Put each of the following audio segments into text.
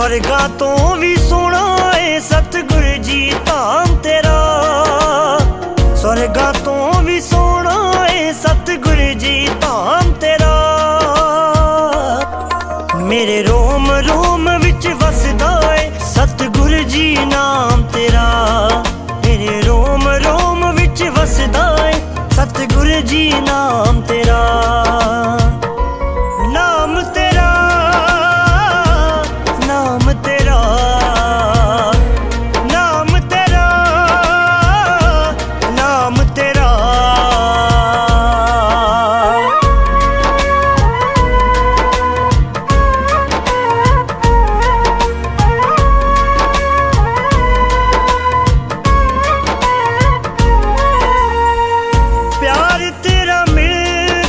स्वर्गा तो भी सोना है सतगुर जी धाम तेरा, स्वर्गा तो भी सोना है सतगुर जी धाम तेरा। मेरे रोम रोम विच वसदा है सतगुर जी नाम तेरा, मेरे रोम रोम विच वसदा है सतगुर जी नाम तेरा। नाम तेरा नाम तेरा नाम तेरा नाम तेरा। प्यार तेरा मिल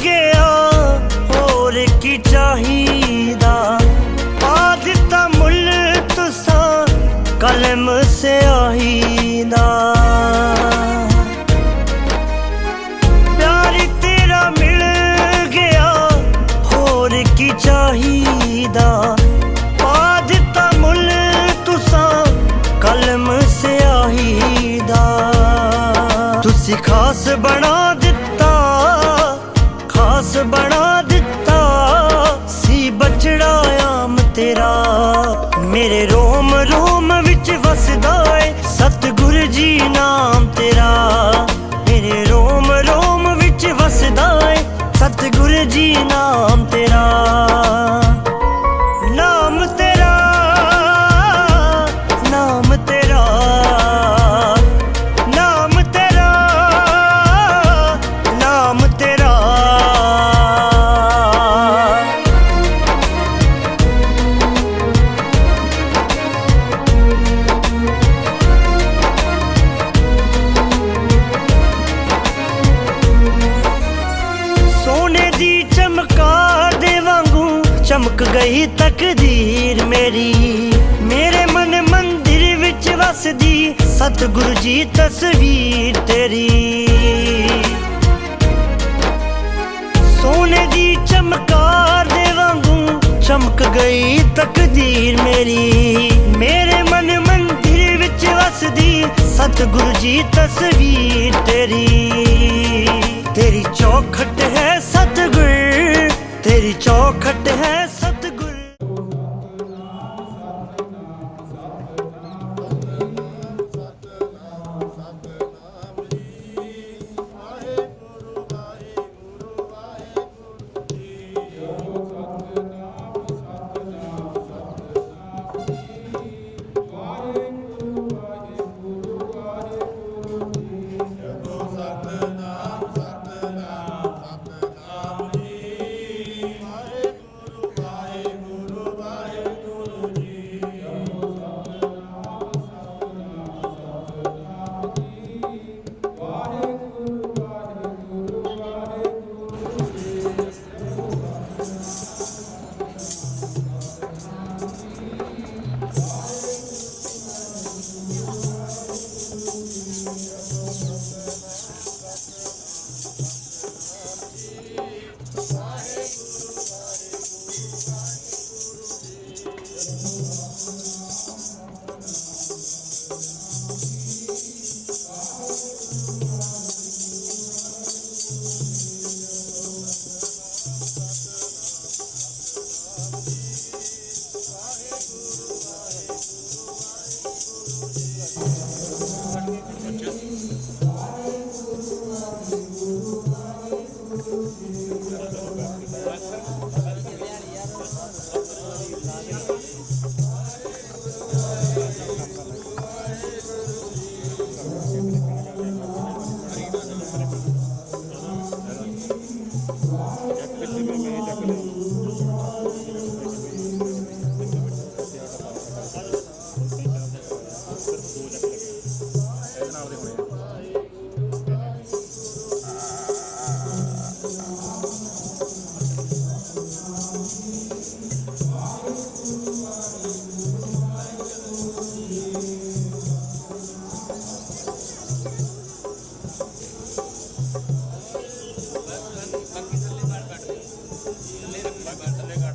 गया और की चाहिदा, पा दिता मुल तुसा कलम से आहीदा। प्यार तेरा मिल गया और की चाहिदा, पा दिता मुल तुसा कलम से आहीदा। तुसी खास बना दिता, खास बना दिता सी बछड़ा आम तेरा। मेरे रोम रोम विच वसदा है सतगुर जी नाम तेरा, मेरे रोम रोम विच वसदा है सतगुर जी नाम तेरा। नाम तेरा नाम तेरा नाम तेरा नाम तेरा। सोने दी चमकार दे वांगू चमक गई तकदीर मेरी, मेरे मन मंदिर विच वसदी सतगुरु जी तस्वीर तेरी। सोने दी चमकार दे वांगू चमक गई तकदीर मेरी, मेरे मन मंदिर विच वसदी सतगुरु जी तस्वीर तेरी। तेरी चौखट है सतगुर, तेरी चौखट है सतगुर। बाकी थल्ले बाहर काट दे, थल्ले रख बाहर थल्ले काट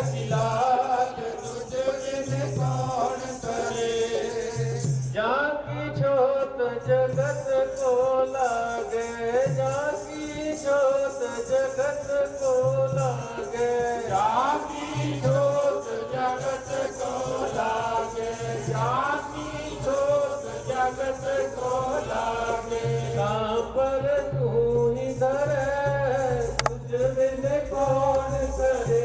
ऐसी लाल तुझ बिन कौन करे। जाकी जोत जगत को लागे, जाकी जोत जगत को लागे, जाकी जोत जगत को लागे, जाकी जोत जगत को लागे। कहाँ पर तू ही धरे, तुझ बिन कौन करे।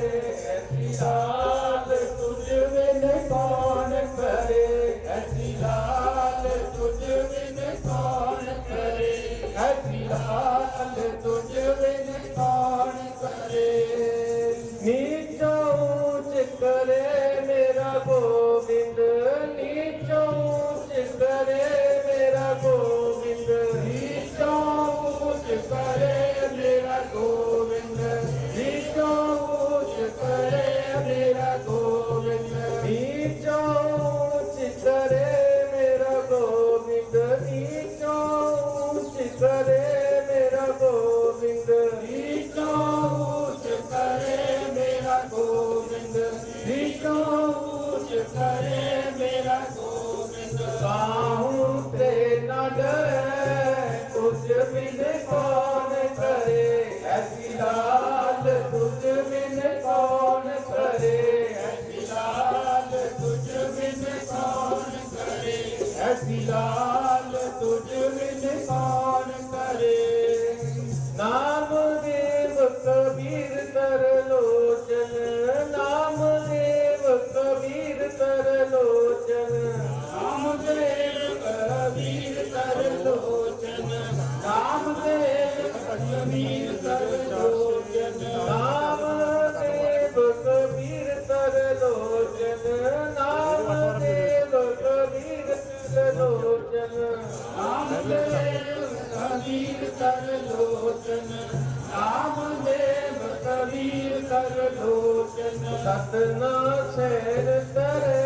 ऐसी लाल तुझ बिन कौन करे, ऐसी लाल तुझ बिन कौन करे, ऐसी लाल तुझ बिन कौन करे। नीचा ऊंच करे मेरा गोविंद, नीचा ऊंच करे मेरा गोविंद, नीचा ऊंच करे मेरा गोविंद, नीचा ऊंच करे मेरा गोविंद। नीचा ऊंच करे मेरा गोविंद, नीचा ऊंच करे मेरा गोविंद। नीचा ऊंच करे मेरा गोविंद, नीचा ऊंच करे मेरा गोविंद। काहूँ ते न डरे, तुझ बिन कौन करे। ऐसी लाल तुझ बिन कौन करे। ऐसी लाल तुझ बिन कौन करे, ऐसी लाल तुझ बिन कौन करे। नाम देव कबीर तर लोचन, नाम देव कबीर तर लोचन, नामदेव कबीर तर लोचन, नामदेव कबीर तर लोचन, नाम देव कबीर तर लोचन, नाम देव कबीर तर लोचन। नामदेव कबीर तर लोचन, नामदेव कबीर तर लोचन। सतना शहर करे,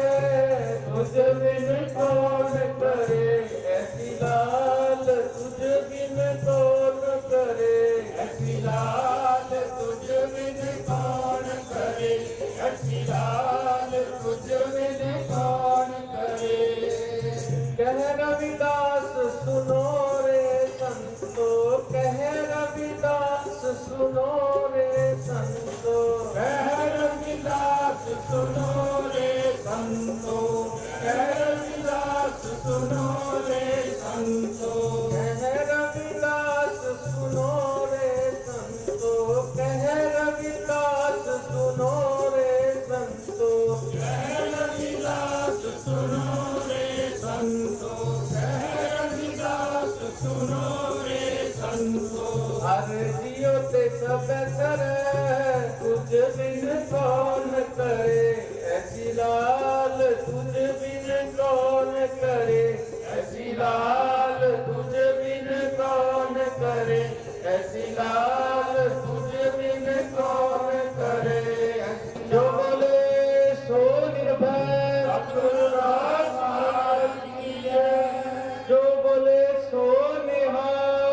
तुझ बिन कौन करे। ऐसी लाल तुझ बिन कौन करे। ऐसी लाल तुझ बिन कौन करे, ऐसी लाल तुझ बिन कौन करे। कह रविदास सुनो रे संतो, कह रविदास सुनो रे संतो। कह रविदास सुनो रे संतो, कह रविदास सुनो रे संतो। कह रविदास सुनो रे संतो, कह रविदास सुनो रे संतो। कह रविदास सुनो रे संतो, कह रविदास सुनो रे संतो। अर्जियो ते सब करे, तुझ बिन कौन करे। ऐसी लाल तुझ बिन कौन करे। ऐसी लाल तुझ बिन कौन करे। ऐसी लाल तुझ बिन कौन करे। जो बोले सो निर्भय, सतगुरु राज की जय, जो बोले सो निहाल।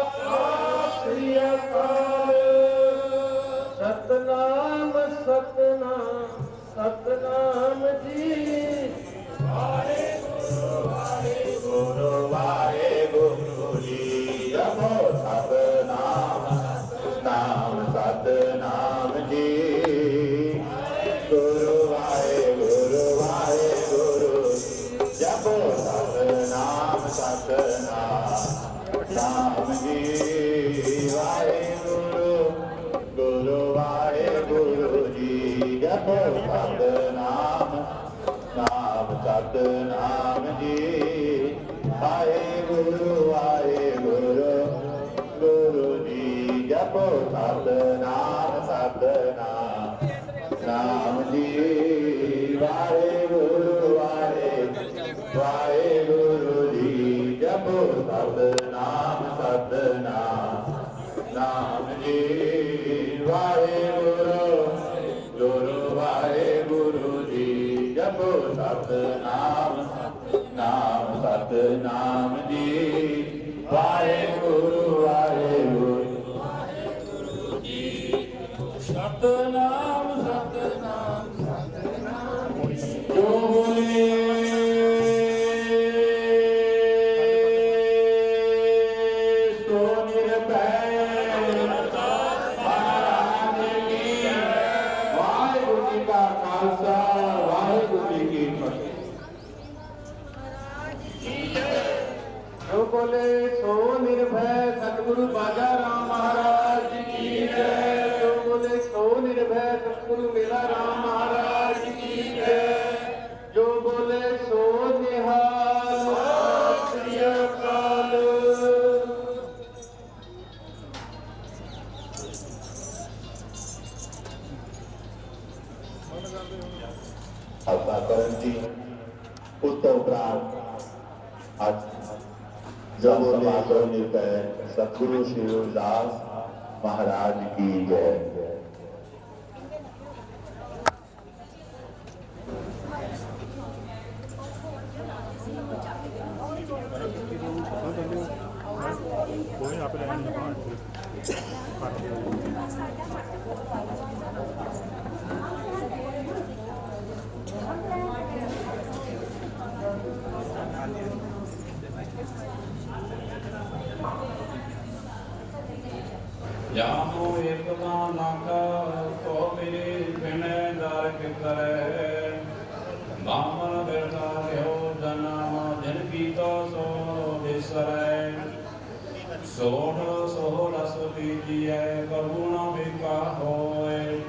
श्री अकाल। सतनाम सतनाम सतनाम जी। गुरु वाहेगुरु जी, जपो सतनाम सतनाम सतनाम जी। गुरु वाहेगुरु जपो सतनाम सतनाम नाम जी। वाहेगुरु गुरु वाहेगुरु जी, जपो सतनाम नाम सतनाम जी। वाहेगुरु गुरु जी, जपो सतनाम सतनाम नाम जी। वाहेगुरु वाहेगुरु जी, जपो सतनाम सतनाम नाम जी। वाहेगुरु वाहेगुरु जी, जपो सतनाम नाम सतनाम जी। वाहेगुरु जी, सतनाम सतनाम ਖਾਲਸਾ ਕਰਨ ਜੀ। ਉਸ ਤੋਂ ਉਪਰੰਤ ਅੱਜ ਜਬ ਸਮਾਗਮ ਨਿਰਭੈ ਸਤਿਗੁਰੂ ਸ਼੍ਰੀ ਰਵਿਦਾਸ महाराज की जय। ਜਾਨੋ ਏਕਤਾ ਲਖ ਸੋ ਮੇਰੇ ਬਿਨ ਦਰ ਕਿਤਰੇ ਬਾਮਨ ਬਿਰਤਾ ਲਿਓ ਜਨਮ ਜਿਨ ਕੀਤੋ ਸੋ ਵਿਸਰੈ ਸੋਢ ਸੋ ਰਸ ਪੀਜੀਐ ਕਬੂ ਨ ਬਿਕਾ ਹੋਏ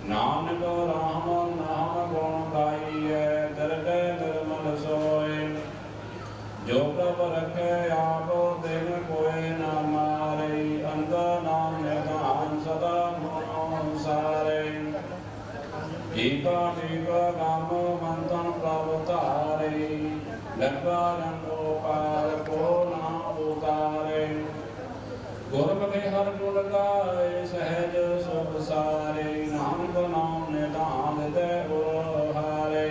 ਨਾਨਕ ਰਾਮ ਨਾਮ ਗੁਣ ਗਾਈਐ ਦਰਗਹਿ ਨਿਰਮਲ ਸੋਏ ਜੋ ਪ੍ਰਭ ਰਖੈ ਆਪ ਦਿਨ ਕੋਇ ਨਾ ਮਾਰੇ ਅੰਗ ਨਾਮ ਨਿਧਾਨ ਸਦਾ ਮਨੋ ਸਾਰੇ ਏਕਾ ਟੇਕਾ ਗਮ ਮੰਤਨ ਪ੍ਰਭ ਧਾਰੇ ਲੱਗਾ ਰੰਗੋ ਪਾਰ ਕੋ ਨਾ ਉਤਾਰੇ ਗੁਰਮੁਖੇ ਹਰ ਗੁਣ ਗਾਏ ਸਹਿਜ ਸੁਖ ਸਾਰੇ ਨਾਨਕ ਨਾਮ ਨਿਧਾਨ ਦੇ ਗੁਰ ਹਾਰੇ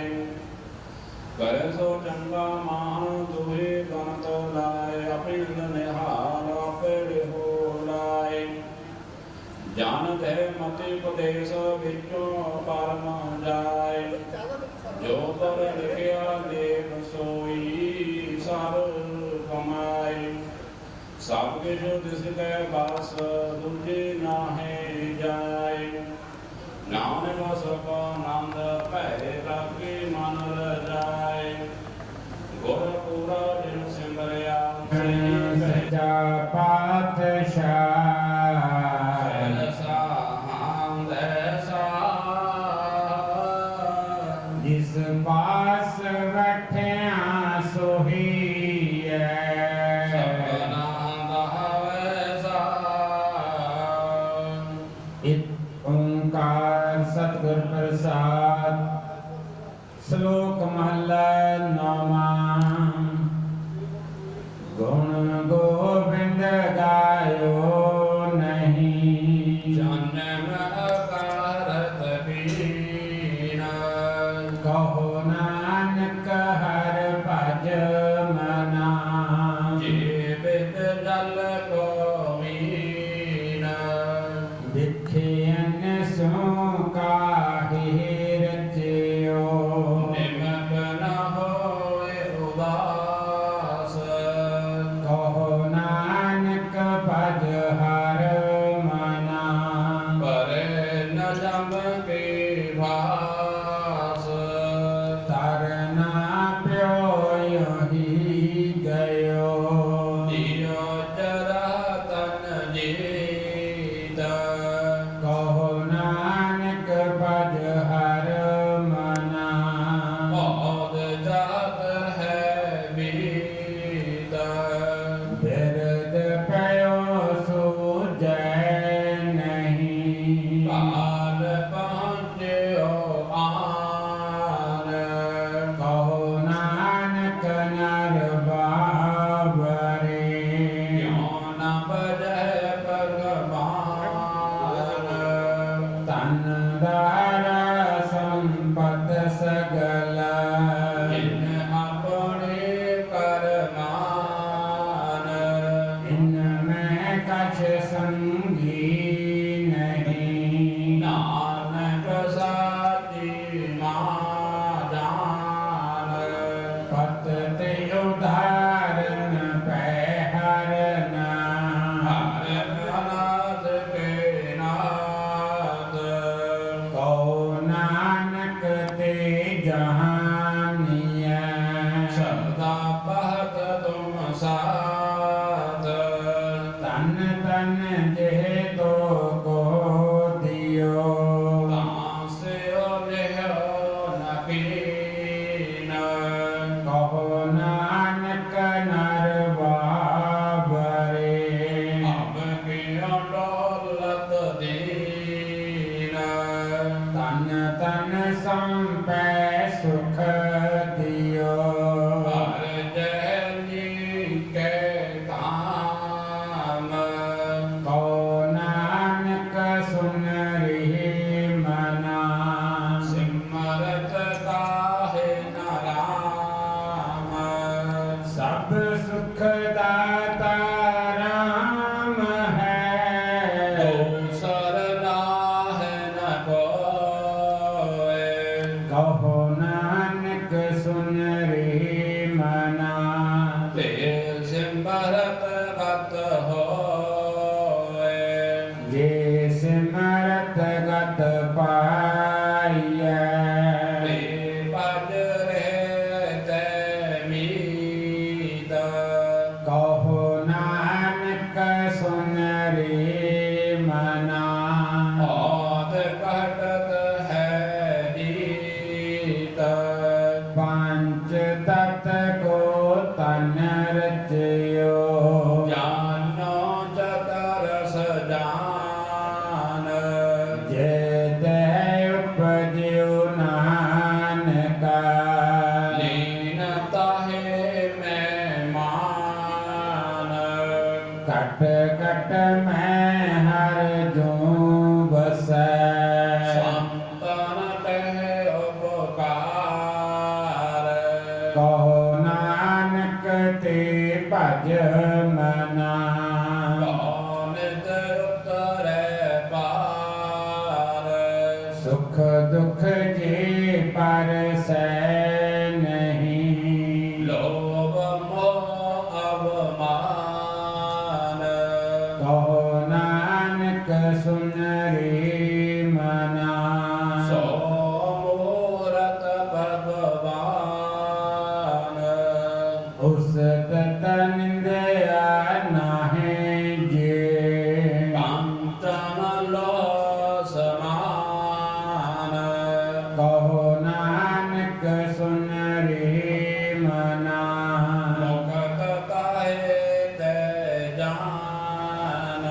ਕਰੇ ਸੋ ਚੰਗਾ ਮਾਨ ਦੁਹੇ ਗਨਤ ਲਾਏ ਆਪੇ ਨਿਹਾਲ ਆਪੇ ਹੋ ਲਾਏ ਜਾਣਤ ਹੈ ਮਤਿ ਉਪਦੇਸ਼ ਵਿੱਚੋਂ ਪਰਮ ਜਾਏ ਜੋ ਪਰ ਲਿਖਿਆ ਲੇਖ ਸੋਈ ਸਭ ਕਮਾਏ ਸਭ ਕਿਛ ਤਿਸ ਕੈ ਬਾਸ ਦੂਜੇ ਨਾਹੇ ਜਾਏ ਨਾਨਕ ਸਭ ਆਨੰਦ ਭੈ ਰਾਖੇ ਮਨ ਰਜਾਏ ਗੁਰ ਪੂਰਾ ਜਿਨ ਸਿਮਰਿਆ ਸੱਚਾ ਪਾਤਸ਼ਾਹ ਸਾਹੰਦ ਐਸਾ ਜਿਸ ਪਾਸ ਬੈਠਿਆ ਸੋਹੀਐ ਸਪਨਾ ਦਾ ਵੈਸਾ ਇਕ ਓੰਕਾਰ ਸਤਿਗੁਰ ਪ੍ਰਸਾਦ ਸ਼ਲੋਕ ਮਹਲਾ ਨੌਵਾਂ ਗੁਣ ਗੋਬਿੰਦ ਗਾਇਓ ਨਹੀਂ ਜਨਮ ਅਕਾਰਤ ਬੀਨਾ ਕਹੋ ਨਾਨਕ ਹਰ ਭਜ ਮਨਾ ਜੇ ਬਿਦ ਜਲ ਕੋ ਮੀਨਾ ਵਿਖਿਅਨ ਸੋ ਕਾਹੇ ਰਚਿਓ ਨਿਮਕ ਨ ਹੋਏ ਉਦਾਸ ਕਹੋ ਨਾਨਕ ਭਜ ਹਰ ਮਨਾ ਪਰੇ ਨ ਜਮ ਕੇ ਭਾਸ ਤਰਨਾ ਪਿਓ ਹੀ ਗਇਓ ਦਿਓ ਜਰਾ ਤਨ ਜੀਤ ਕਹੋ ਨਾਨਕ ਭਜ ਹਰ ਮਨਾ ਬਹੁਤ ਜਾਤ ਹੈ ਬੀਤ ਬਿਰਦ ਪਇਓ ਸੂਝੈ ਨਹੀਂ ਕਾਲ ਪਹੁੰਚਿਓ ਆਨ ਕਹੋ ਨਾਨਕ ਨਰ ਬਾਬਰੇ ਕਿਉ ਨ ਬਜੈ ਭਗਵਾਨ ਤਨ ਦਾਰਾ ਸੰਪਤ ਸਗਲ ਇਨ ਆਪਣੇ ਕਰਮਾਨ ਇਨ ਮੈਂ ਕਛ ਸੰਗੀ ਨਹੀਂ ਨਾਨਕ ਸਾਚੀ ਮਾਦਾਨ ਪਤ ਤੇ ਉਧਾਰਨ ਪੈ ਹਰਨਾ ਹਰ ਅਨਾਦ ਕੇ ਨਾਦ ਕਹੋ ਨਾਨਕ ਤੇ ਜਹਾਨੀਐ ਸਦਾ ਬਹਤ ਤੁਮ ਸਾਧ ਤਨ ਤਨ ਜਿਹ ਤੋ ਕੋ ਦਿਓ ਤਾਸਿਓ ਲਿਹੋ ਨਕੀਨ ਕਹੋ ਨਾਨਕ ਨਰ ਬਾਬਰੇ ਅਬ ਕਿਉ ਡੋਲਤ ਦੀਨ ਤਨ ਤਨ ਸੰਪ ਜੇ ਸਿਮਰਤ ਗਤ ਪਾਈਐ ਭਜ ਰਹਿ ਮੀਤ ਕਹੋ ਨਾਨਕ ਸੁਨ ਰੇ ਮਨਾ ਆਦ ਘਟਤ ਹੈ ਨੀਤ ਪੰਚ ਤਤ ਕੋ ਤਨ ਰਚਿਓ ਜਾਨੋ ਚਤਰਸ ਜਾਨ ਜੇ ਦੇ ਉਪਜਿਓ ਨਾਨਕਾ ਲੀਨ ਤਾਹੇ ਮੈਂ ਮਾਨ ਕਟ ਕਟ ਮੈਂ ਹਰ ਜੋ ਬਸੈ ਸੰਤਨ ਤਹਿ ਉਪਕਾਰ ਕਹੋ ਨਾਨਕ ਤੇ ਭਜ ਮਨਾ ਨਿਤ ਉਤਰੈ ਪਾਰ ਸੁਖ ਦੁਖ ਜੇ ਪਰਸੈ ਨਹੀਂ ਲੋਭ ਮੋਹ ਅਵਮਾਨ ਕਹੋ ਨਾਨਕ ਸੁਨ ਰੇ ਮਨਾ ਸੋ ਮੂਰਤ ਭਗਵਾਨ ਉਸ ਤਤ ਨਿੰਦਿਆ ਨਾਹੀ ਜੇ ਕੰਚਨ ਲੋ ਸਮਾਨ ਕਹੋ ਨਾਨਕ ਸੁਨ ਰੇ ਮਨਾ ਮੁਖਤ ਤਾਹੇ ਤੇ ਜਾਨ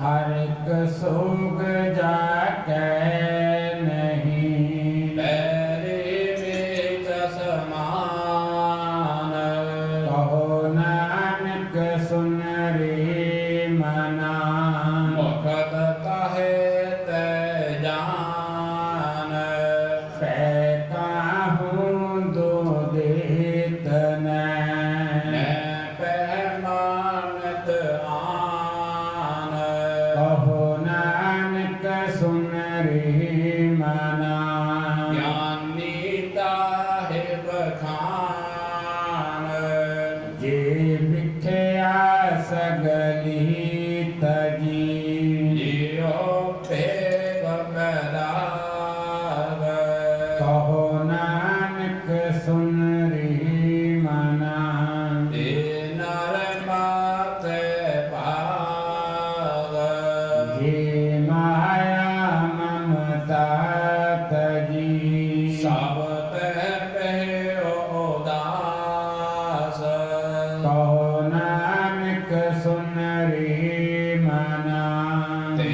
ਹਰ ਇੱਕ ਸੋਗ ਜਾ ਕੈ ਨਹੀਂ ਪੈਰੀ ਵਿੱਚ ਸਮਾਨ ਕਹੋ ਨਾਨਕ ਸੁਨ ਰੇ ਮਨਾ ਮੁਖਤ ਤਾਹੇ ਤੇ ਜਾਨ ਪੈ ਕਾਹੂ ਦੋ ਦੇਤਨੈ ਮੈਂ ਪਹਿਮਾਨਤ ਆਨ ਕਹੋ ਨਾਨਕ ਸੁਨ ਰੇ ਮਨਾ ਗਿਆਨੀ ਤਾਹੇ ਬਖਾਨ ਜੇ ਵਿਖਿਆ ਸਗਲੀ ਤਜੀ ਜਿਉ ਭੇਗ ਪੈਦਾਗ ਕਹੋ ਨਾਨਕ ਸੁਨ ਰੇ ਮਨਾ ਦੇ ਨਰ ਮਾਤੇ ਭਾਗ ਜੇ ਮਾਇਆ ਮਮਤਾ ਤਜੀ ਸਭ ਤੈ ਪਹਿ ਉਦਾਸ ਕਹੋ ਨਾਨਕ ਸੁਨ ਰੇ ਮਨਾ ਤੇ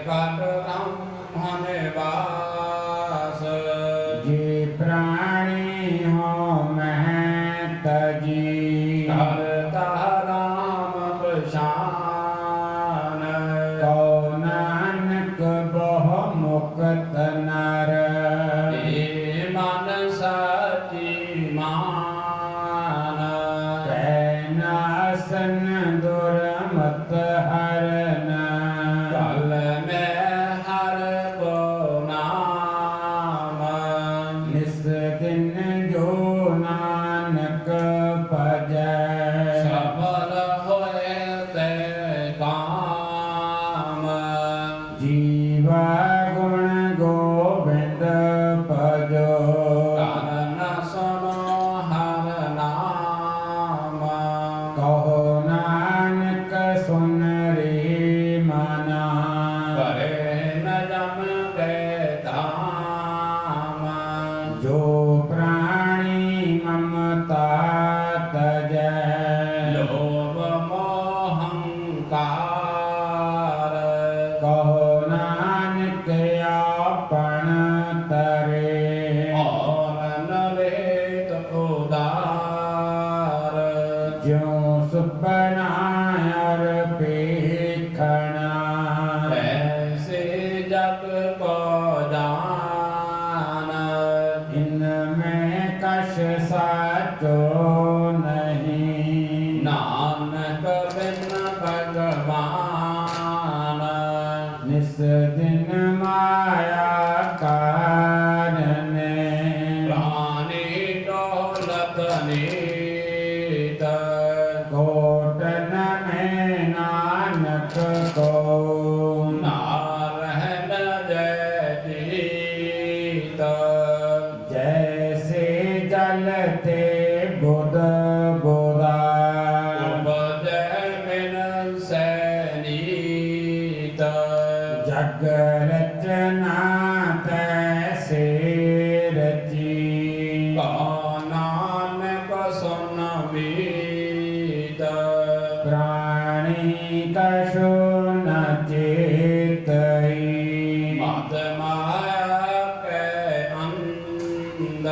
ਕਟ ਰੰਮ ਨਿਵਾਸ ਜੇ ਪ੍ਰਾਣੀ ਹੋ ਮਹਿ ਤਜੀ ਕਰਤਾ ਰਾਮ ਪਛਾਨ ਕਹੋ ਨਾਨਕ ਬਹੁ ਮੁਕਤ ਨਰ ਏ ਮਨ ਸਾਚੀ ਮਾਨ ਕੈ ਨਾਸਨ ਦੁਰਮਤ ਹਰਨ ਕਲ ਮੈਂ ਹਰ ਕੋ ਨਾਮ ਨਿਸ ਦਿਨ ਜੋ ਨਾਨਕ ਭਜੈ ਸਫਲ ਹੋਏ ਤੇ ਕਾਮ ਜੀਵਾ ਗੁਣ ਗੋਬਿੰਦ ਭਜੋ ਕਾਨ ਸੁਨੋ ਹਰ ਨਾਮ ਕਹੋ ਨਾਨਕ ਸੁਨ ਰੇ ਮਨਾ ਕਰੇ ਨ ਜਮ ਕੇ ਧਾਮ ਜੋ ਪ੍ਰਾਣੀ ਮਮਤਾ ਤਜੈ ਲੋਭ ਮੋਹ ਹੰਕਾਰ ਕਹੋ ਨਾਨਕ ਆਪਣ ਤਰੇ ਔਰ ਨਵੇਤ ਉਦਾਰ ਜਿਉ ਸੁਪਨਾ ਅਰ ਪੇਖਣਾ ਐਸੇ ਜਗ ਕੋ ਜਾਨ ਇਨ ਮੈਂ ਕਛ ਸਾਚੋ ਨਹੀਂ ਨਾਨਕ ਬਿਨ ਭਗਵਾਨ ਨਿਸ ਦਿਨ ਮਾਇਆ ਕਾਰਨੇ ਪ੍ਰਾਨੀ ਦੌਲਤ ਨੀਤ ਕੋਟਨ ਮੈਂ ਨਾਨਕ ਕੋ ਜਗ ਰਚਨਾ ਤੈਸੇ ਰਚੀ ਕਾ ਨਾਨਕ ਸੁਨ ਮੀਤ ਪ੍ਰਾਣੀ ਕਛੁ ਨ ਚੇਤਈ ਮਦ ਮਾਇਆ ਕੈ ਅੰਦਰ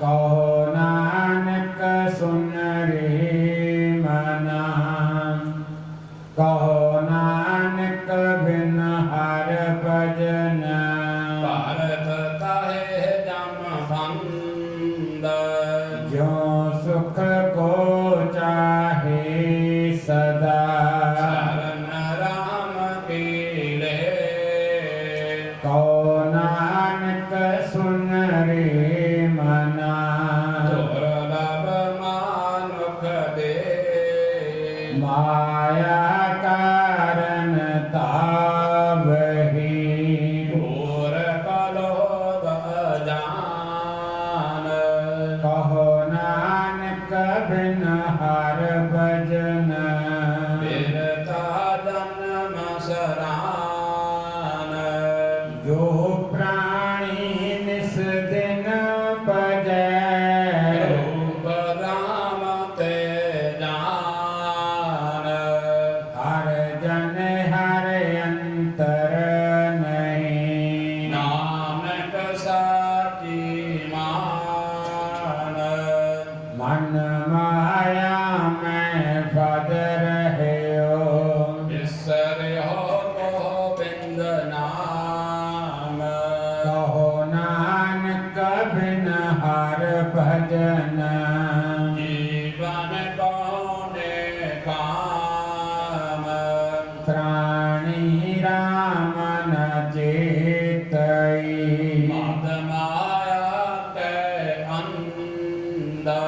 ਕਹੋ ਨਾਨਕ ਸੁਨ ਰੇ ਮਨਾ ਕਹੋ ਨਾਨਕ ਬਿਨ ਹਰ ਭਜਨ ਭਾਰਤ ਤਾਹੇ ਜਮ ਫੰਦ ਜੋ ਸੁਖ ਕੋ ਚਾਹੇ ਸਦਾ ਸ਼ਰਨ ਰਾਮ ਕੀ ਲੈ ਕਹੋ ਨਾਨਕ ਸੁਨ ਰੇ ਮਨਾ ਦੁਰਲਭ ਮਾਨੁਖ ਦੇ ਮਾਇਆ ਕਾਰਨ ਤਾਵਹੀ ਘੋਰ ਕਲੋਗ ਅਜਾਨ ਕਹੋ ਨਾਨਕ ਬਿਨ ਹਰ ਭਜਨ ਬਿਰਤਾ ਜਨਮ ਸਰਾਨ ਜੋ ਪ੍ਰਾਣੀ ਨਿਸ ਦਿਨ ਭਜੈ ਰੂਪ ਰਾਮ ਤੇ ਜਾਨ ਹਰ ਜਨ ਹਰ ਅੰਤਰ ਨਹੀਂ ਨਾਨਕ ਸਾਚੀ ਮਾਨ ਮਨ ਮਾਇਆ ਮੈਂ ਫਦ ਰਹਿਓ ਬਿਸਰਿਓ ਗੋਬਿੰਦ ਨਾਮ ਕਹੋ ਨਾਨਕ ਬਿਨ ਹਰ ਭਜਨ ਜੀਵਨ ਕੌਣੇ ਕਾਮ ਪ੍ਰਾਣੀ ਰਾਮ ਨ ਚੇਤਈ ਮਦ ਮਾਇਆ ਕੈ ਅੰਦਰ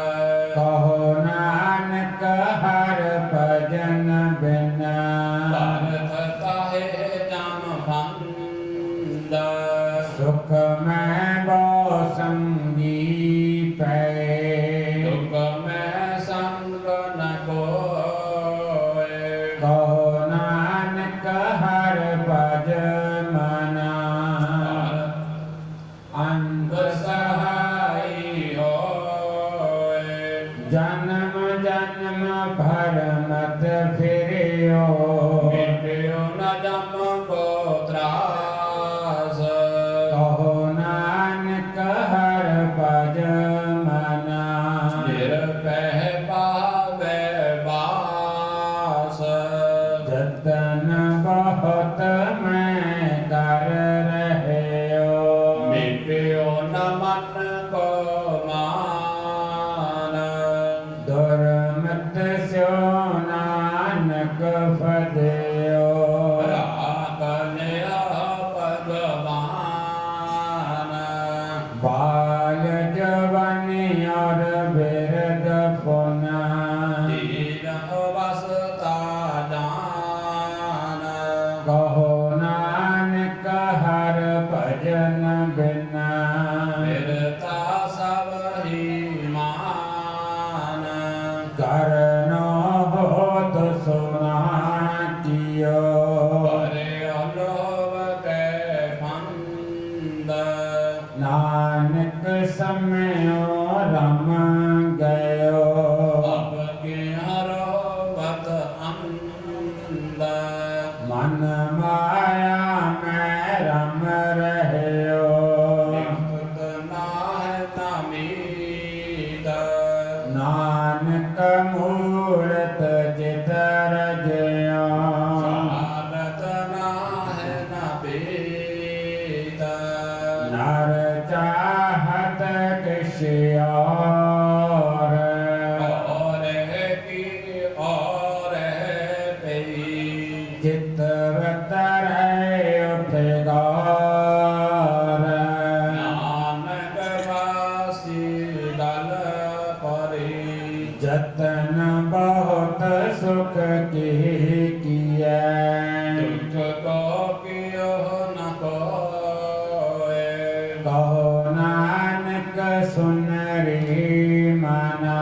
ਕਹੋ ਨਾਨਕ ਹਰ ਭਜਨ ਬਿਨ ਭਰਤ ਤਾਹੇ ਜਮ ਫੰਦ ਸੁਖ ਮੈਂ ਬੋ ਸੰਗੀ ਪੈ ਦੁਖ ਮੈਂ ਸੰਗ ਨ ਕੋਇ ਕਹੋ ਨਾਨਕ ਹਰ ਭਜ ਮਨਾ ਅੰਧ ਸਹਾਈ ਹੋਏ ਜਨਮ ਜਨਮ ਭਰ ਮਤ ਫਿਰਿਓ ਮਿਟਿਓ ਨ ਜਮ ਕੋ ਤਰਾਸ ਕਹੋ ਨਾਨਕ ਹਰ ਭਜ ਮਨਾ ਨਿਰਭੈ ਪਾਵੈ ਬਾਸ ਜਤਨ ਬਹੁਤ ਮੈਂ ਕਰ ਰਹਿਓ ਮਿਟਿਓ ਨ ਮਨ ਕੋ ਮਾਨ ਦੁਰਮਤ ਸਿਓ ਨਾਨਕ ਫਦਿਓ ਰਾਖ ਲਿਆ ਭਗਵਾਨ ਬਾਲ ਜਵਾਨੀ ਔਰ ਬਿਰਦ ਪੁਨਾ ਦੀਨ ਅਵਸਥਾ ਜਾਨ ਕਹੋ ਨਾਨਕ ਹਰ ਭਜਨ ਬਿਨਾ ਬਿਰਤਾ ਸਭ ਹੀ ਮਾਨ ਕਰਨੋ ਹੋਤ ਸੁਨਾ ਕੀਓ ਪਰੇ ਅਲੋਭ ਕੈ ਫੰਦ ਨਾਨਕ ਸਮਿਓ ਰਮ ਗਇਓ ਅਬ ਕੇ ਹਰੋ ਬਤ ਅੰਦ ਮਨ ਮਾਇਆ ਮੈਂ ਰਮ ਰਹਿਓ ਨਿਕਟ ਨਾਹਿ ਨਾ ਮੀਤ ਨਾਨਕ ਮੂਰਤ ਜਿਤਰ ਜਿਉ ਸਾਰਤ ਨਾਹਿ ਨਾ ਬੀਤ ਨਰ ਚਾਹਤ ਕਿਛ ਔਰ ਔਰ ਕੀ ਔਰ ਪਈ ਚਿਤਵਤ ਰਹਿ ਉਠ ਗੌਰ ਨਾਨਕ ਵਾਸੀ ਦਲ ਪਰੀ ਜਤਨ ਬਹੁਤ ਸੁਖ ਕੀ ਕੀਐ ਦੁਖ ਕੋ ਕਿਓ ਨ ਕੋਇ ਕਹੋ ਨਾਨਕ ਸੁਨ ਰੇ ਮਨਾ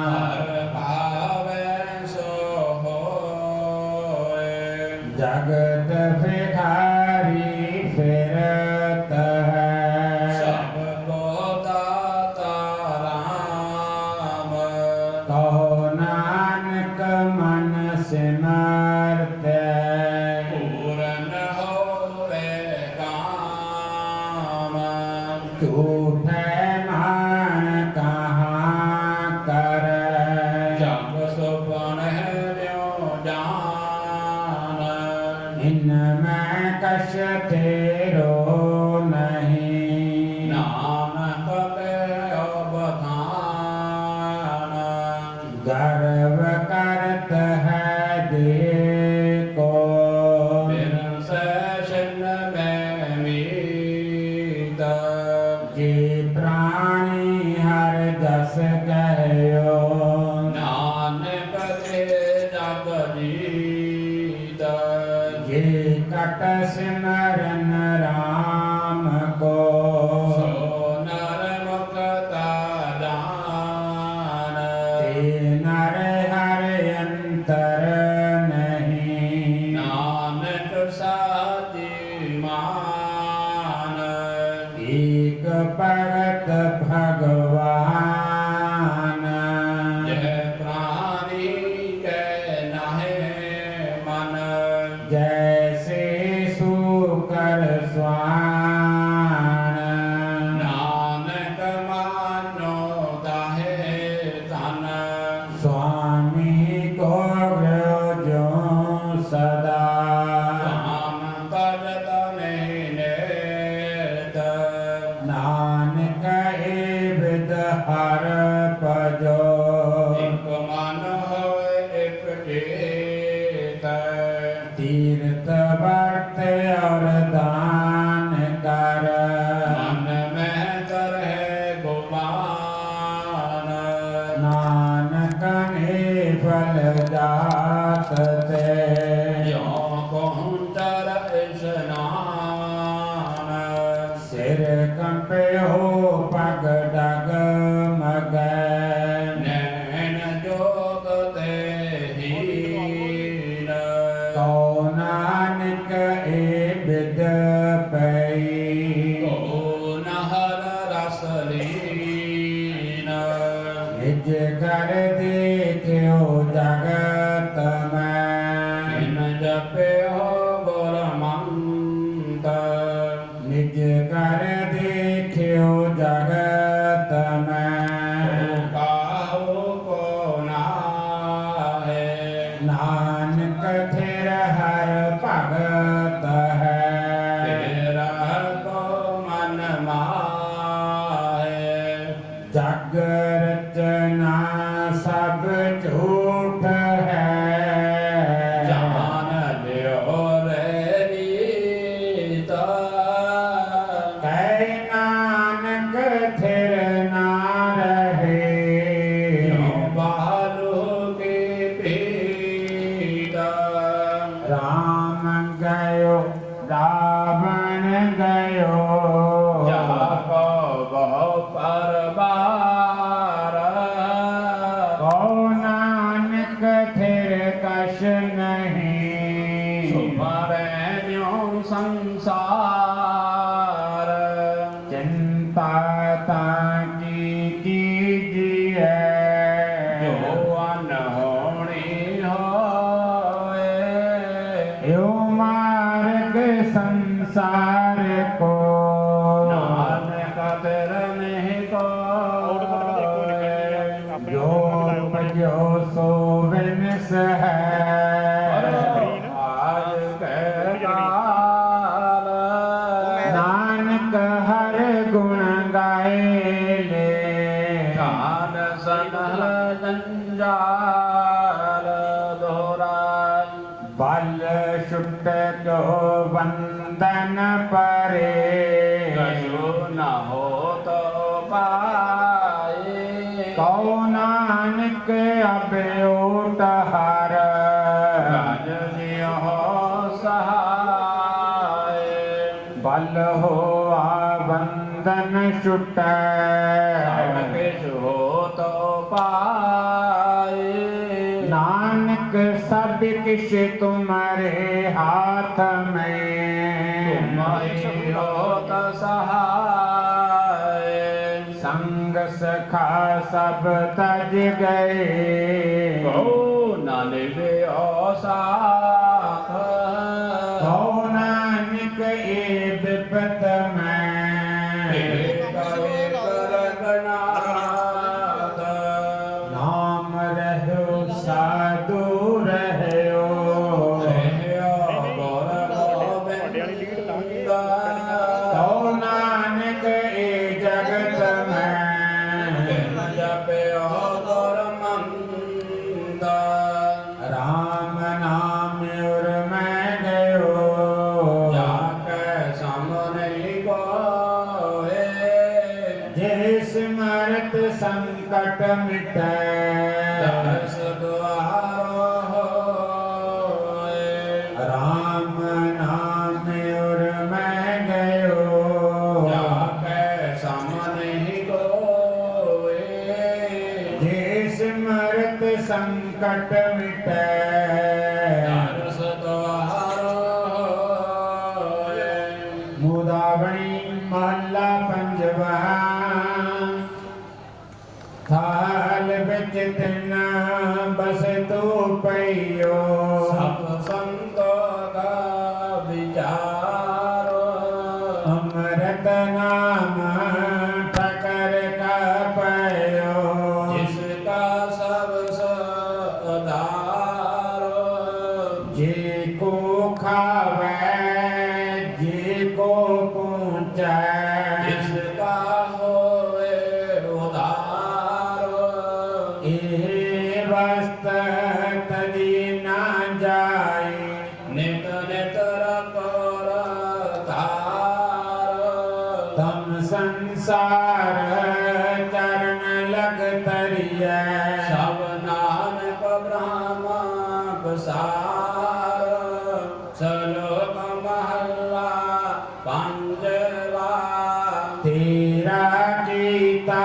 ਹਰ ਭਾਵੈ ਸੋ ਹੋਇ ਜਗਤ ਫਿਖਾਰ ਝੂਠੈ ਮਾਨ ਕਹਾਂ ਕਰ ਜਗ ਸੁਪਨਹਿ ਲਿਓ ਜਾਨ ਇਨ ਮੈਂ ਕਛ ਤੇਰੋ ਨਹੀਂ ਨਾਨਕ ਤੇ ਅਵਧਾਨ ਗਰਵ ਕਰਤ ਹੈ ਦੇ ਕੋ ਬਿਨ ਸੈਸ਼ਨ ਮੈਂ ਮੀਤ ਜੇ ਪ੍ਰਾਣੀ ਹਰ ਜਸ ਕਹਿਓ ਨਾਨਕ ਤੇ ਜਗ ਜੀਤ ਜੇ ਕਟ ਸਿਮਰਨ ਰਾਮ ਕੋ ਸੋ ਨਰ ਮੁਕਤਾ ਜਾਨ ਤੇ ਨਰ ਹਰ ਅੰਤਰ ਨਹੀਂ ਨਾਨਕ ਸਾਚੀ ਮਾਨ ਏਕ ਭਗਤ ਭਗਵਾਨ ਜਹ ਪ੍ਰਾਨੀ ਕੈ ਨਾਹਿ ਮਨ ਜੈਸੇ ਸੂ ਕਰ ਸਵਾਨ ਨਾਨਕ ਮਾਨੋ ਤਾਹੇ ਧਨ ਸੁਆਮੀ ਕੋ ਗ੍ਰਹਿ ਜੋ ਸਦਾ ਨਾਮ ਤਜਤ ਨਹੀਂ ਨੇਤ ਨਾਨਕ ਏ ਵਿਦ ਹਰ ਭਜੋ ਇਕ ਮਨ ਹੋਏ ਇਕ ਚੇਤ ਤੀਰਥ ਵਰਤ ਔਰ ਦਾਨ ਕਰ ਮਨ ਮਹਿ ਤਰਹਿ ਗੁਮਾਨ ਨਾਨਕ ਨੇ ਫਲ ਜਾਤ ਤੇ ਜੋ ਪਹੁੰਚਰ ਇਸ਼ਨਾਨ ਸਿਰ ਕੰਪਿਓ ਪਗ ਡਗ ਮਗੈ ਨੈਣ ਜੋਤ ਤੇ ਹੀਨ ਕਉ ਨਾਨਕ ਏ ਬਿਦ ਪਈ ਕੋ ਨਹਰ ਰਸ ਲੀਨ ਨਿਜ ਕਰ ਦੇਖਿਓ ਜਗਤ ਮੈਂ ਇਨ ਜਪਿਓ ਗੁਰ ਮੰਤ ਨਿਜ ਕਰ ਦੇਖਿਓ ਜਗਤ ਮੈਂ ਕਾਹੂ ਕੋ ਨਾਹੇ ਨਾਨਕ ਥਿਰ ਹਰ ਭਗਤ ਹੈ ਤੇਰਾ ਕੋ ਮਨ ਮਾਹੇ ਜਗ ਰਚਨਾ ਸਭ ਝੂਠ ਹੈ ਜਾਨ ਲਿਓ ਰੇ ਰੀਤ ਕੈ ਨਾਨਕ ਥਿਰ ਨਾ ਰਹੇ ਜੋ ਬਾਲੂ ਕੀ ਪੀਤ ਰਾਮ ਗਇਓ ਰਾਵਣ ਗਇਓ ਜਾ ਕੋ ਬਹੁ ਪਰਬਾਰ ਕਉ ਨਾਨਕ ਥਿਰ ਕਛ ਨਹੀਂ ਸੁਮਰੈ ਨਿਉ ਸੰਸਾਰ ਚਿੰਤਾ ਤਾਂ ਕੀਜੀਐ ਜੋ ਅਨਹੋਣੀ ਹੋਏ ਏਉ ਮਾਰਗ ਸੰਸਾਰ ਕੋ ਨਾਨਕ ਤੇਰ ਨਹੀਂ ਕੋਇ ਜੋ ਪਜੋ ਸੋ ਵਿਨਸ ਹੈ ਆਜ ਕੈ ਕਾਲ ਨਾਨਕ ਹਰ ਗੁਣ ਗਾਏ ਲੈ ਧਾਨ ਸਨਲ ਜੰਜਾਲ ਦੋਹਰਾਈ ਬਲ ਛੁਟ ਜੋ ਬੰਦਨ ਪਰੇ ਕਛੁ ਨ ਹੋਤ ਪਾਏ ਕਉ ਨਾਨਕ ਅਬਿਓਟ ਹਰ ਰਾਜ ਜਿਉ ਸਹਾਏ ਬਲ ਹੋਆ ਬੰਦਨ ਛੁਟੈ ਸਭ ਕਿਛ ਹੋਤ ਪਾਏ ਨਾਨਕ ਸਭ ਕਿਛ ਤੁਮਰੇ ਹਾਥ ਮੈਂ ਤੁਮਹਿ ਹੋਤ ਸਹਾਏ ਸੰਗ ਸਖਾ ਸਭ ਤਜ ਗਏ ਕਉ ਨ ਲਿਵਿਓ ਸਾਥ ਕਉ ਨਾਨਕ ਏ ਬਿਪਤ ਮੈਂ ਮੰਦਾ ਕਉ ਨਾਨਕ ਏ ਜਗਤ ਮੈਂ ਬਿਨ ਜਪਿਓ ਗੁਰ ਮੰਦਾ ਰਾਮ ਨਾਮ ਉਰ ਮੈਂ ਗਇਓ ਜਾ ਕੈ ਸਮ ਨਹੀਂ ਕੋਏ ਜੇ ਸਿਮਰਤ ਸੰਕਟ ਮਿਟੈ ਦਰਸ ਦੁਆਰੋ ਹੋਏ ਰਾਮ ਨਾਮ ਉਰ ਮੈਂ ਗਇਓ ਜਾ ਕੈ ਸਮ ਨਹੀਂ ਕੋਏ ਜੇ ਸਿਮਰਤ ਸੰਕਟ ਮਿਟੈ ਦਰਸ ਦੁਆਰੋ ਹੋਏ ਮੁਦਾਵਣੀ ਮਹਲਾ ਪੰਜਵਾ ਥਾਲ ਵਿੱਚ ਤਿੰਨ ਬਸ ਤੂੰ ਪਈਓ ਸਭ ਸੰਤੋ ਕਾ ਵਿਚਾਰੋ ਅੰਮ੍ਰਿਤ ਨਾਮ ਠਕਰ ਕਾ ਪਇਓ ਜਿਸ ਕਾ ਸਭ ਸਦਾਰੋ ਜੇ ਕੋ ਖਾਵੇ ਜੇ ਕੋ ਪਹੁੰਚੈ ਜਿਸ ਕਾ ਹੋਵੇ ਉਦਾਰੋ ਇਹ ਵਸਤ ਤਦੀ ਨਾ ਜਾਏ ਨਿਤ ਨਿਤ ਰਤੋਰ ਧਾਰੋ ਤਮ ਸੰਸਾਰ ਚਰਨ ਲਗ ਤਰੀਐ ਸਭ ਨਾਨਕ ਬ੍ਰਹਮਾ ਬਸਾਰ ਸਲੋਕ ਮਹੱਲਾ ਪੰਜਵਾ ਤੇਰਾ ਕੀਤਾ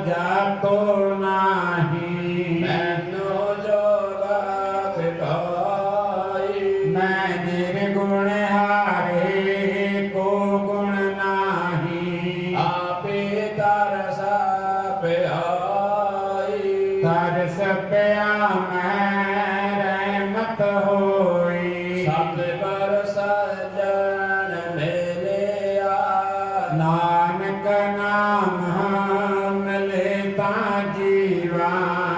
ਜਾਤੋ ਨਾਹੀ ਮੈਨੂੰ ਜੋਗਤ ਕੋਈ ਮੈਂ ਨਿਰਗੁਣ ਹਾਰੇ ਕੋ ਗੁਣ ਨਾਹੀ ਆਪੇ ਤਰਸ ਪਿਆਈ ਤਰਸ ਪਿਆ ਮੈਂ ਰਹਿਮਤ ਹੋਈ ਸਤ ਪਰ ਸਜਣ ਮਿਲਿਆ ਨਾਨਕ ਨਾਮ ਮਿਲੇ ਤਾਂ ਜੀਵਾ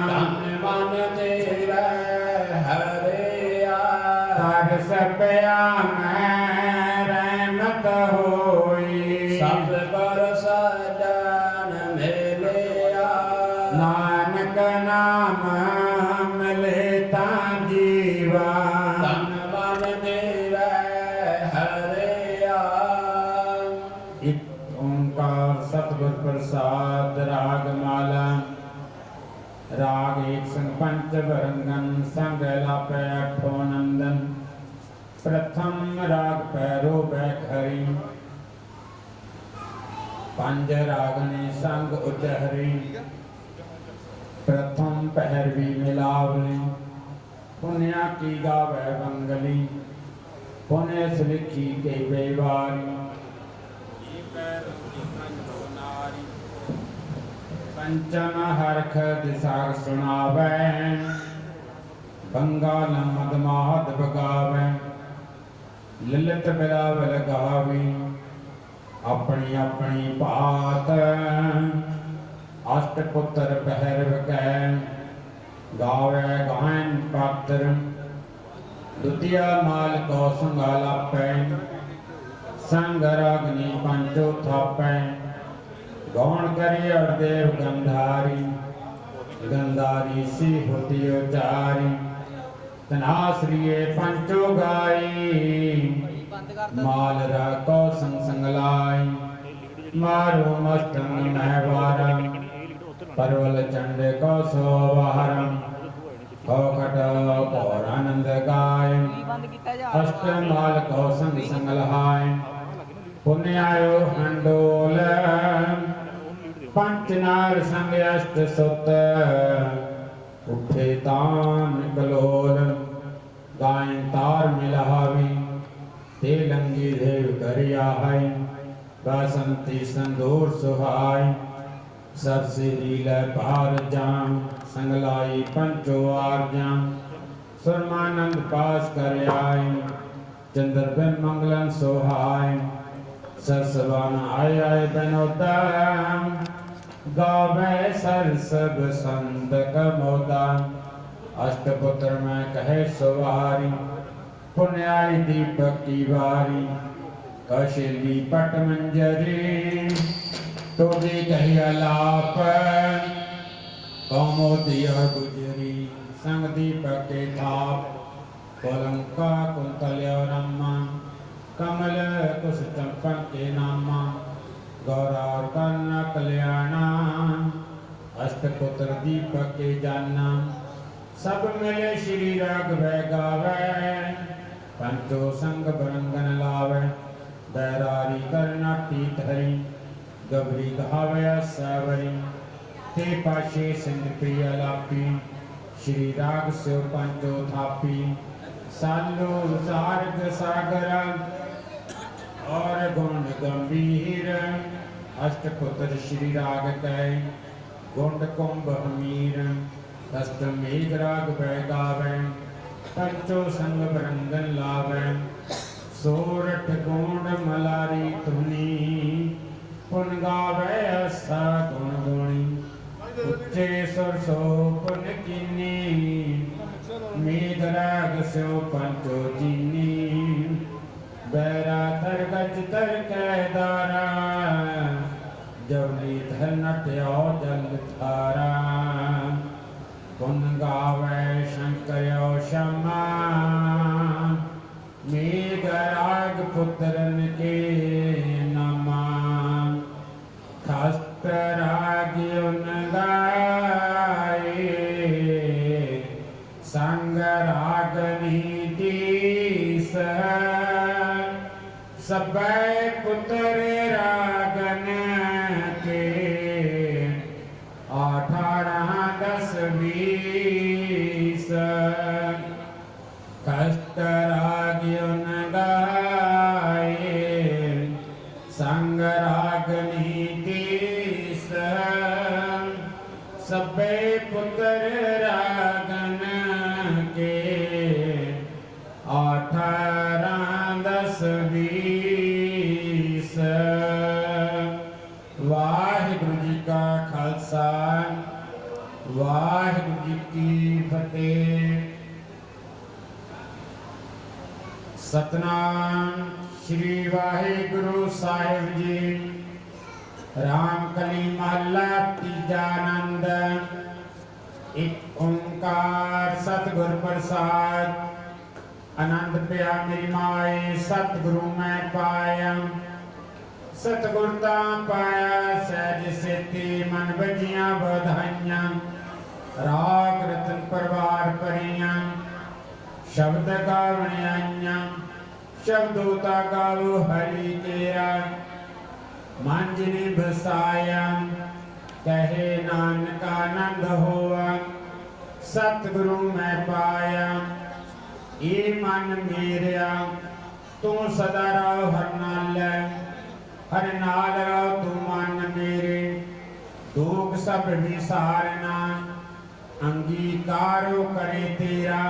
ਤਨ ਮਨ ਤੇਰਾ ਹਰਿਆ ਤਰਸ ਪਿਆ ਮੈਂ ਰਹਿਮਤ ਹੋਈ ਸਤ ਪਰ ਸਜਣ ਮਿਲਿਆ ਨਾਨਕ ਨਾਮ ਮਿਲੇ ਤਾਂ ਜੀਵਾ ਤਨ ਮਨ ਤੇਰਾ ਹਰਿਆ ਇੱਕ ਓੰਕਾਰ ਸਤਿਗੁਰ ਪ੍ਰਸਾਦ ਰਾਗ ਮਾਲਾ ਰਾਗ ਏਕ ਸੰਗ ਪੰਚ ਵਰੰਗਨ ਸੰਗ ਲਾਪੈ ਅਠੋ ਨੰਦਨ ਪ੍ਰਥਮ ਰਾਗ ਪੈਰੋ ਬੈਖਰੀ ਪੰਜ ਰਾਗਨੇ ਸੰਗ ਉਚਹਰੀ ਪ੍ਰਥਮ ਪਹਿਰਵੀ ਮਿਲਾਵਲੀ ਪੁਨਿਆ ਕੀ ਗਾਵੇ ਬੰਗਲੀ ਪੁਨੇ ਸੁਲਿਖੀ ਕੇ ਬੇਵਾਰੀ ਪੰਚਮ ਹਰਖ ਦਿਸਾਗ ਸੁਣਾਵੈ ਬੰਗਾਲ ਮਦਮਾਦ ਬਗਾਵੈ ਲਲਿਤ ਬਿਲਾਵਲ ਗਾਵੀ ਆਪਣੀ ਆਪਣੀ ਭਾਤ ਅਸ਼ਟ ਪੁੱਤਰ ਪਹਿਰਵ ਕੈ ਗਾਵੇ ਗਾਇਨ ਪਾਤਰ ਦੁਤੀਆ ਮਾਲ ਕੋ ਸੰਗਾਲਾਪੈ ਸੰਗ ਰਾਗਨੀ ਪੰਚੋ ਥਾਪੈ ਗੌਣ ਕਰੀ ਅਰਦੇਵ ਗੰਧਾਰੀ ਗੰਧਾਰੀ ਸੀ ਹੋਤੀ ਉਚਾਰੀ ਤਨਾਸਰੀਏ ਪੰਚੋ ਗਾਈ ਮਾਲ ਰਾ ਕੋ ਸੰਗ ਸੰਗ ਲਾਈ ਮਾਰੂ ਮਸਤੰ ਮਹਿਵਾਰਾ ਪਰਵਲ ਚੰਡੇ ਕੋ ਸੋਵਾਰਮ ਖੋਖਟ ਕੌਰ ਆਨੰਦ ਗਾਇ ਅਸ਼ਟ ਮਾਲ ਕੋ ਸੰਗ ਸੰਗ ਲਹਾਇ ਪੁਨਿਆਇਓ ਹੰਡੋਲ ਪੰਚ ਨਾਰ ਸੰਗ ਅਸ਼ਟ ਸੁਤ ਉੱਠੇ ਤਾਨ ਕਲੋਲ ਗਾਇ ਤਾਰ ਮਿਲਹਾਵੀ ਤੇ ਲੰਗੀ ਦੇਵ ਕਰਿਆ ਹੈ ਬਸੰਤੀ ਸੰਦੂਰ ਸੁਹਾਈ ਸਰਸੇ ਲੀਲਾ ਭਾਰ ਜਾਮ ਸੰਗਲਾਈ ਪੰਚੋ ਆਰਜਾਂ ਸਰਮਾਨੰਦ ਪਾਸ ਕਰ ਆਏ ਚੰਦਰ ਬਿਨ ਮੰਗਲਨ ਸੁਹਾਈ ਸਰਸਵਾਨ ਆਏ ਆਏ ਬਨੋਦਾ गावे सर सब संत कमोदा अष्टपुत्र में कहे सवारी पुण्याई दीपक की बारी कौशली पट मंजरी तो दे कही अलाप कौमोदी और गुजरी संग दीपक के थाप कोलंका कुंतल्य रम्मा कमल कुश चंपक के नामा गौरा और कन्या कल्याणा अष्टपुत्र दीपक के जाना सब मिले श्री राघव गावे पंचो संग बरंगन लावे बैरारी करना पीत हरि गबरी गावे सावरी ते पाशे सिंध प्रिय लापी श्री राग से पंचो थापी सालो सार्ग सागर और गुण गंभीर अष्टपुत्र श्री राग कै गुंड कुंभ हमीर दस्त मेघ राग गावे पंचो संग बरंगन लावे सोरठ गुण मलारी धुनी पुन गावे असा गुण गुणी उच्चे सुर सो पुन कीनी मेघ राग स्यो पंचो जीनी बैरा तर गज तर कैदारा जवली धर नट्यो जल थारा पुन गावे शंकर क्षमा मेघ राग पुत्रन के नमा खस्त राग उन गाए संग रागनी दीस सब पुत्र रागन के 18 10 20 कष्ट राग्युन गाए संग रागनी तीस सबे पुत्र रागन के 18 10 20 वाहिगुरु जी का खालसा वाहिगुरु जी की फतेह। सतनाम श्री वाहिगुरु साहिब जी। रामकली महला तीजा आनंद। एक ओंकार सतगुर प्रसाद। आनंद पिया मेरी माए सतगुरु मैं पाया। सतगुरता पाया सहज सेती मन बजियां बधाइयां। राग रतन परवार परियां शब्द गावण आइयां। शब्दोता गावो हरि तेरा मन जिने बसाया। कहे नानक आनंद होआ सतगुरु मैं पाया। ये मन मेरा तू सदा रहो हर नाल। हर नाल रहो तू मन मेरे। दुख सब विसारना अंगीकारो करे तेरा।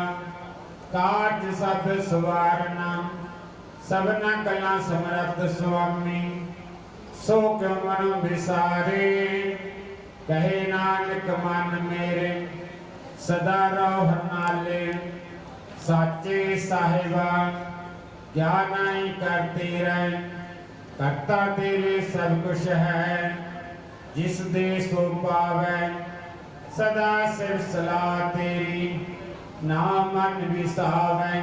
काज सब सवारना सबना कला समर्थ स्वामी। सो क्यों मन विसारे कहे नानक मन मेरे। सदा रहो हर नाले साचे साहिबा। क्या नहीं करते रहे करता तेरे सब कुछ है। जिस दे सो पावे सदा सिर सलाह तेरी। नाम मन विसावे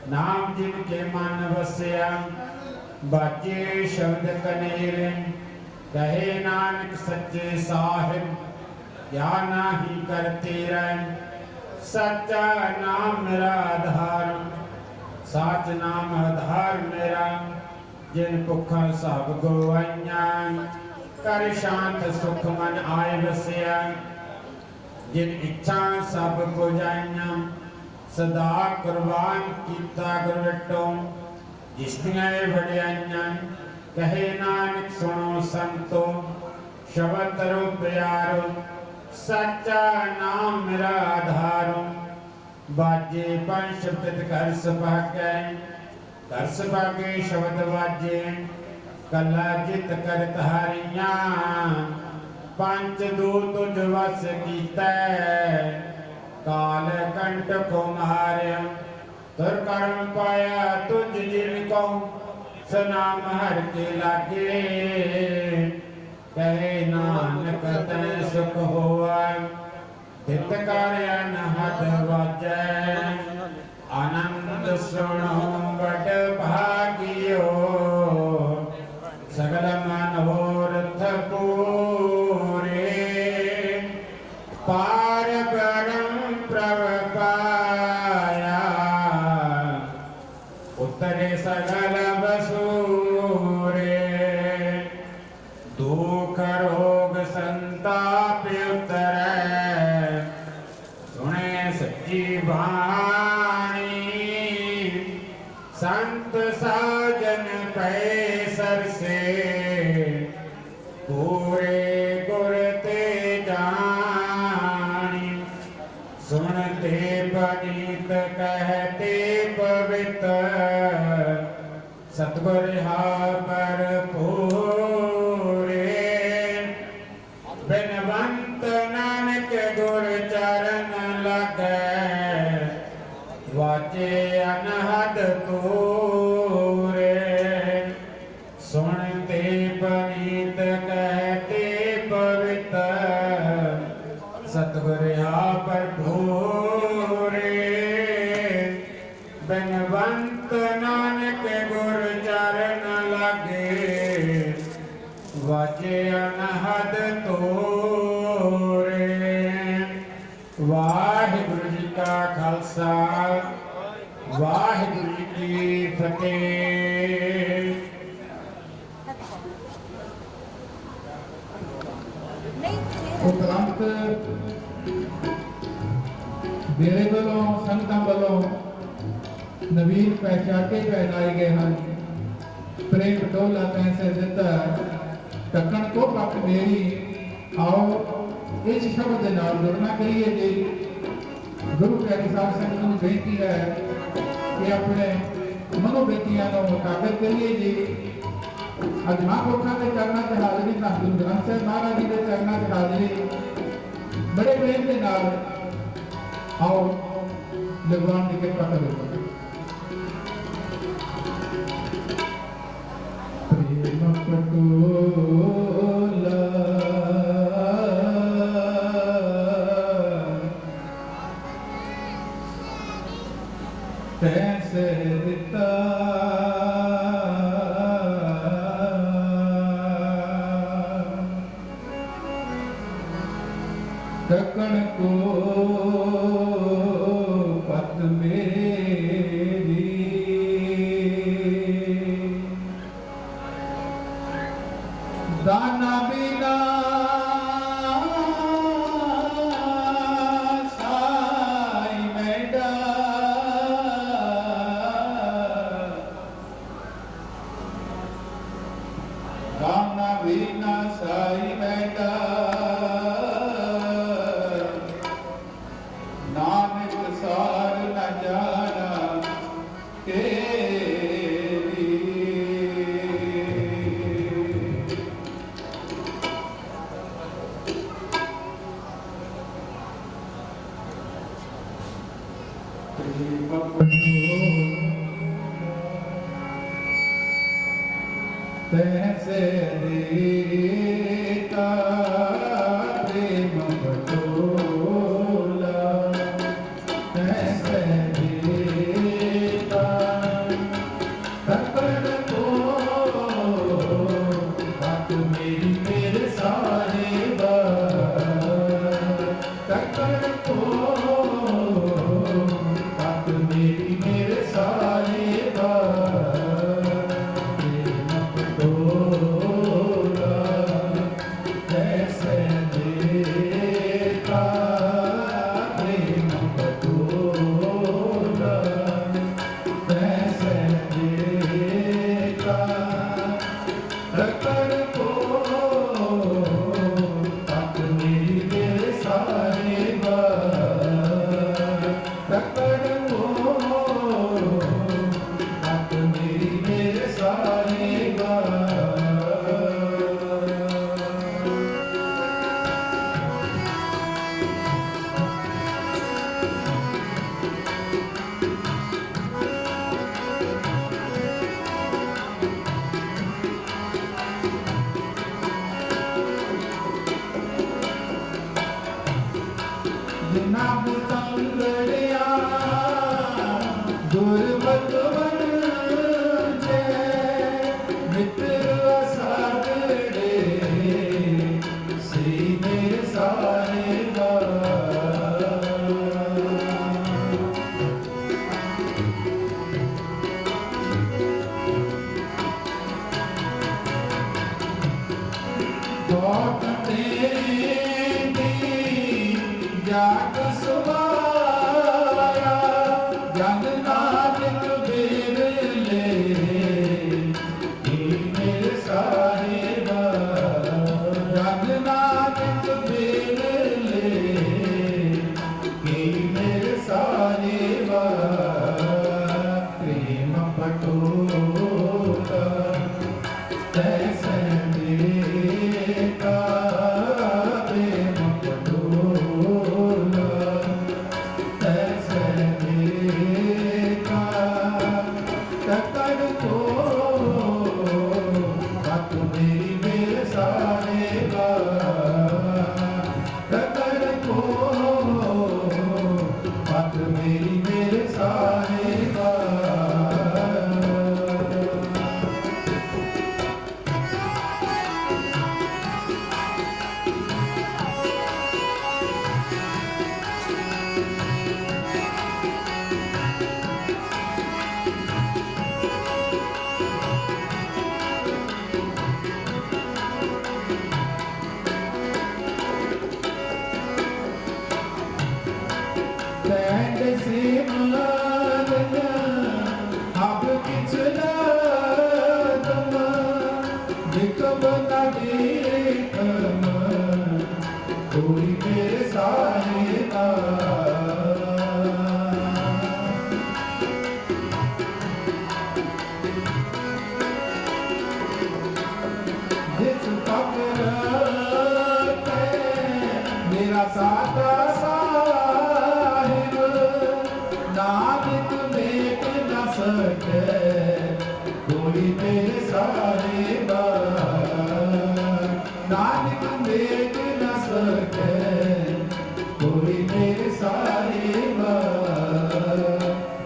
नाम जिनके मन वसया। बाजे शब्द कनेरे कहे नानक सच्चे साहिब। या नाही करते रहे सच्चा नाम मेरा आधार। साच नाम आधार मेरा। जिन भुखा सब गवाइयां कर शांत सुख मन आए बसिया। जिन इच्छा सब बुझाइयां सदा कुर्बान कीता गुरविटो। जिसदियां वड्याइयां कहे नानक सुनो संतो। शब्द तरो प्यारो सच्चा नाम मेरा आधारो। बाजे पंच शब्द कर सभागे कर सभागे शब्द बाजे। कला जित कर तहारियां पंच दो तुझ वस कीता। काल कंठ को मारे तर कर्म पाया तुझ जिनको सनाम हर के लागे कहे नानक तै सुख होआ तित कार्य नहद वाजै आनंद सुनो बड़ भागियो सगल मनोरथ पूरे पार ब्रह्म प्रभ पाया उतरे सगल बसूरे दुख रोग संताप उतरै सुने सच्ची वाणी संत साजन पै सरसे पूरे गुर ते जानी सुनते बनीत कहते पवित्र सतगुर हा पर पूरे बिनवंत नानक गुर चरण लगै वाचे अनहद तूरे सुनते बनीत कहते पवित्र सतगुर हा पर पूरे बिनवंत नानक गुर चरण लागे वाचे अनहद तोरे वाहिगुरु जी का खालसा वाहिगुरु जी की फतेह। उपरंत मेरे वालों संगतां वालों नवीन पहचाटे पहनाए गए हैं। प्रेम डोला कैसे दिता ढक्कन को पक मेरी आओ इस शब्द के नाल जुड़ना करिए जी। गुरु प्यारी साहब संगत नूं बेनती है कि अपने मनोबेतियां नूं मुताबिक करिए जी। अज महापुरुषों के चरणों से हाजिरी धन गुरु ग्रंथ साहिब महाराज जी के चरणों से हाजिरी बड़े प्रेम के नाल आओ भगवान की कृपा करो। प्रेम पटोला तैसे दिता ढक्कन को पत मेरी दाना बिना साई मैडा दाना बिना साई मैडा नानक सार न जाना तेरी। प्रेम तैसे देता प्रेम बटोला तैसे देता ढक्कन को बात मेरी मेरे सारे ढक्कन को बात मेरी मेरे सारे ਕੋਟ ਦੇਂਦੀ ਜਾਗ ਸੁਵਾਇਆ ਜਨ ਨਾਨਕ ਬਿਰਲੇ ਕੀ ਮੇਰੇ ਸਾਹਿਬਾ ਜਨ ਨਾਨਕ ਬਿਰਲੇ ਕੀ ਮੇਰੇ ਸਾਹਿਬਾ ਪ੍ਰੇਮ ਪਟੋਲਾ ਤੈਸੇ ਦੇਖਾ ਪ੍ਰੇਮ ਪਟੋਲਾ ਤੈਸੇ ਦੇਖਾ ਤਕੜ ਕੋ ਬਾਤ ਮੇਰੀ ਮੇਰੇ ਸਾਹਿਬਾ ਤਕੜ ਕੋ ਬਾਤ ਮੇਰੀ ਮੇਰੇ ਸਾਹਿਬਾ ਤੈਂਡ ਸੇ ਮਾਰਨ ਅਬ ਕਿਛਲਾ ਤਮ ਜਿਕਬ ਨਾ ਦੇਖਮ ਕੋਈ ਮੇਰੇ ਸਾਹਿਬਾ ਜਿਸ ਪਕਰ ਤੇ ਮੇਰਾ ਸਾਥਾ ਸਾਹਿਬ ਨਾਨਕ ਮੇਟ ਨ ਸਕੇ ਕੋਈ ਮੇਰੇ ਸਾਹਿਬਾ ਨਾਨਕ ਮੇਟ ਨ ਸਕੇ ਕੋਈ ਮੇਰੇ ਸਾਹਿਬਾ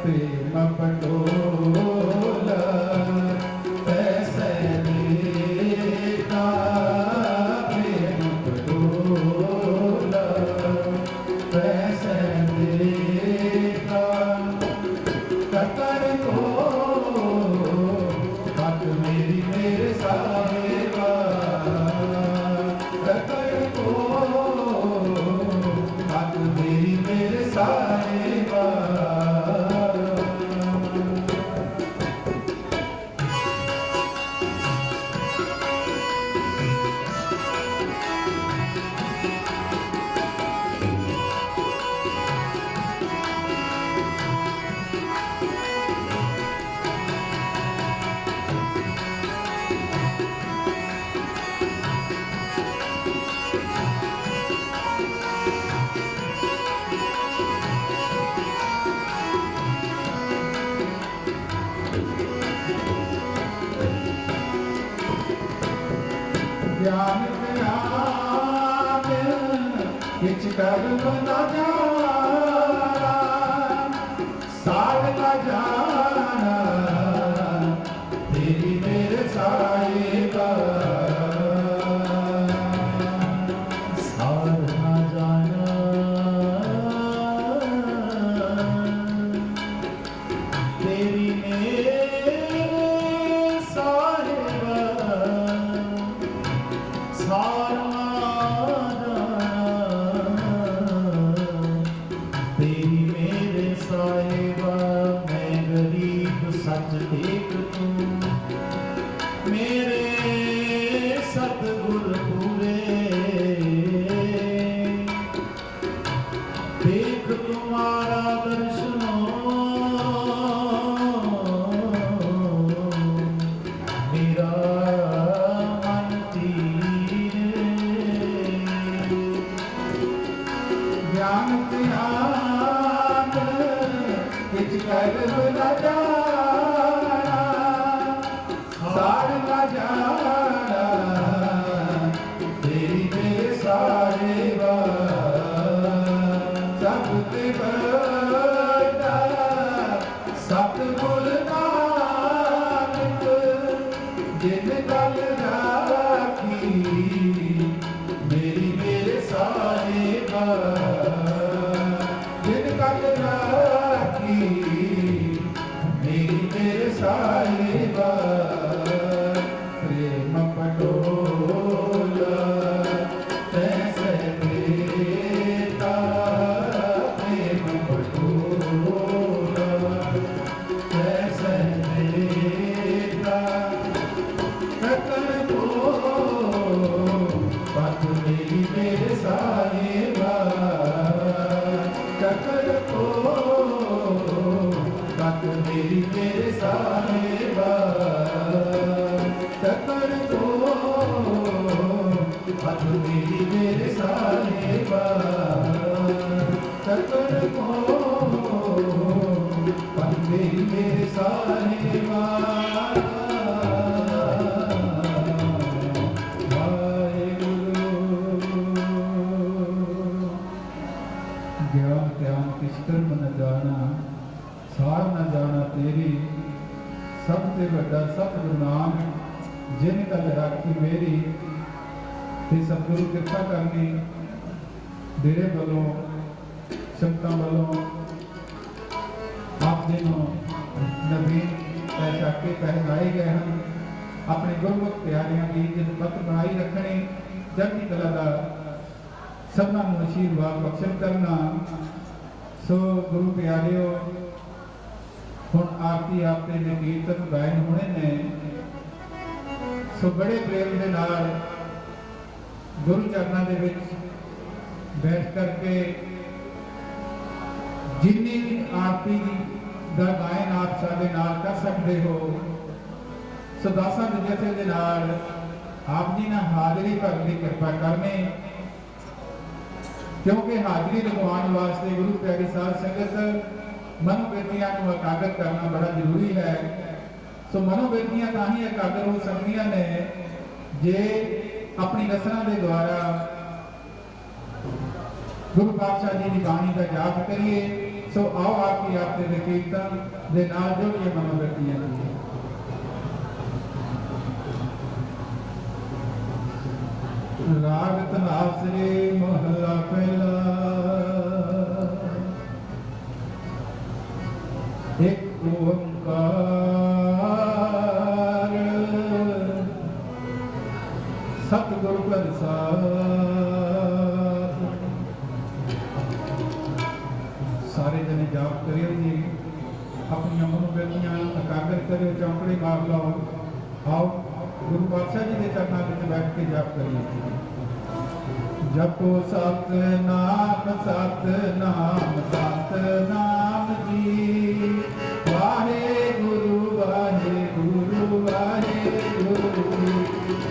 ਪ੍ਰੇਮ ਪਟੋਲਾ ਪੈਸੇ ਦੇਖਾ ਪ੍ਰੇਮ ਪਟੋਲਾ ਪੈਸੇ ਦੇਖਾ ਕਤਰ ਕੋ ਬਾਤ ਮੇਰੀ ਮੇਰੇ ਸਾਹਿਬਾ ਕਤਰ ਕੋ ਬਾਤ ਮੇਰੀ ਮੇਰੇ ਸਾਹਿਬਾ ਗਿਆਨ ਗਿਆਨ ਕਿਛ ਕਰਮ ਨਾ ਜਾਣਾ ਸਾਧ ਨਾ ਜਾਣਾ ਤੇਰੀ ਮੇਰੇ ਸਾਹਿਬਾ ਸਾਧ ਨਾ ਜਾਣਾ ਤੇਰੀ ਮੇਰੇ ਸਾਹਿਬਾ तेरी मेरे साहिबा मैं गरीब सच देख तू मेरे सतगुर पूरे देख तुम्हारा दर्शनो मेरा मन तीरे ज्ञान ध्यान किछ कर न जाना सार न जाना तेरी मेरे साहिबा सब ते बड़ा सतगुर नानक जिन गल राखी मेरी मेरे साहिबा जिन गल राखी मेरी मेरे साहिबा प्रेम पटोला पथ मेरी मेरे साहेबा तकड़ को पथ मेरी मेरे साहेबा ज्ञान ज्ञान किस कर्म न जाना सार न जाना तेरी सब ते वड्डा सतगुरु नाम जिन गल राखी मेरी ते सतगुरु कृपा करनी डेरे वालों संतां वालों आप जी नूं नवीन पैशाके पहनाए गए हैं अपने गुरमुख प्यारियां की इज्जत पत बनाई रखनी चढ़ती कला का सबना आशीर्वाद बख्शत करना सो गुरु प्यारिओ हुण आरती आपते ने कीर्तन गायन होने ने सो बड़े प्रेम के नाल गुरु चरणों के विच बैठ करके जिन्नी भी आरती दा गायन आप साडे नाल कर सकते हो सो दासां दे जथे दे नाल आप जी ने हाजरी भरने की कृपा करनी क्योंकि हाजरी लगवाने वास्ते गुरु प्यारी साध संगत मनोवृत्तियां को एकाग्र करना बड़ा जरूरी है सो मनोवृत्तियां तां ही एकाग्र हो सकदियां ने जे अपनी रसना के द्वारा गुरु पातशाह जी की बाणी का जाप करिए सो आओ आपकी आपके कीर्तन दे नाल जोड़िए मनोवृत्तियां की राग तनासरे महला पहला एक ओंकार सतगुरु प्रसाद सारे जने जाप करियो जी अपनी मनोवृत्तियां एकाग्र करियो चौकड़ी मार लो आओ गुरु पातशाह जी के चरणों में बैठ के जाप करिए जपो सतनाम सतनाम सतनाम जी वाहे गुरु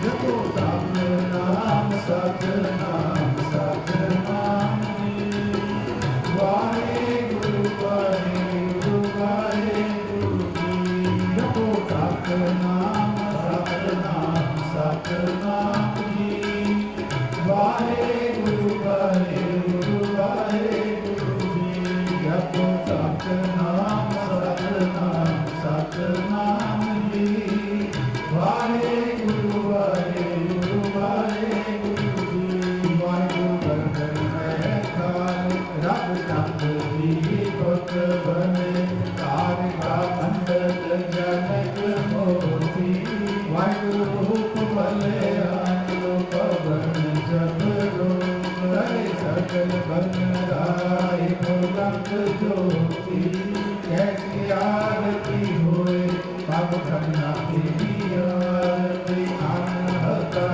जपो सतनाम सतनाम सतनाम जी वाहे गुरु जपो सतनाम सतनाम सतनाम जी वाहे गुरु जी जपो सतनाम सतनाम सतनाम जी वाहे गुरु जी वाहिगुरु बरदन है खाल रब चंद दीपक बने तार का मंडल जनक मोती वाहिगुरु रूप भले आलो पवन जबरो करे सकल बन राय बुलंद ज्योति कैसी आरती होए पग खन्ना की आरती अनहता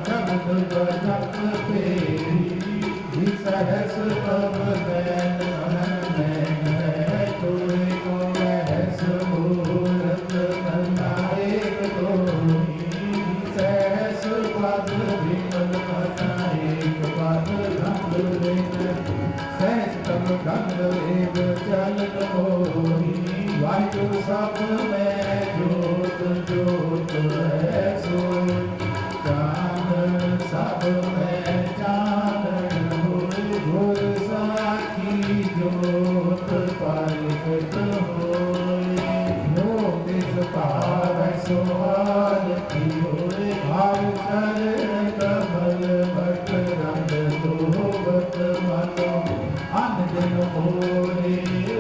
जगत बजत तेरी सहस पव दैन मन में है तोरे को रहस मूरत नायक तोरी सहस पद विमल एक पद गंध सहस तम गंध एव चलन मोही वाहिगुरु सब में जोत जोत है सो चांद सब में चांदन होए गुर साखी जोत परिकट होए लोक पार सोहाल की होए भाव चरण कमल बट रंग दोबत मनो अन दिन होरे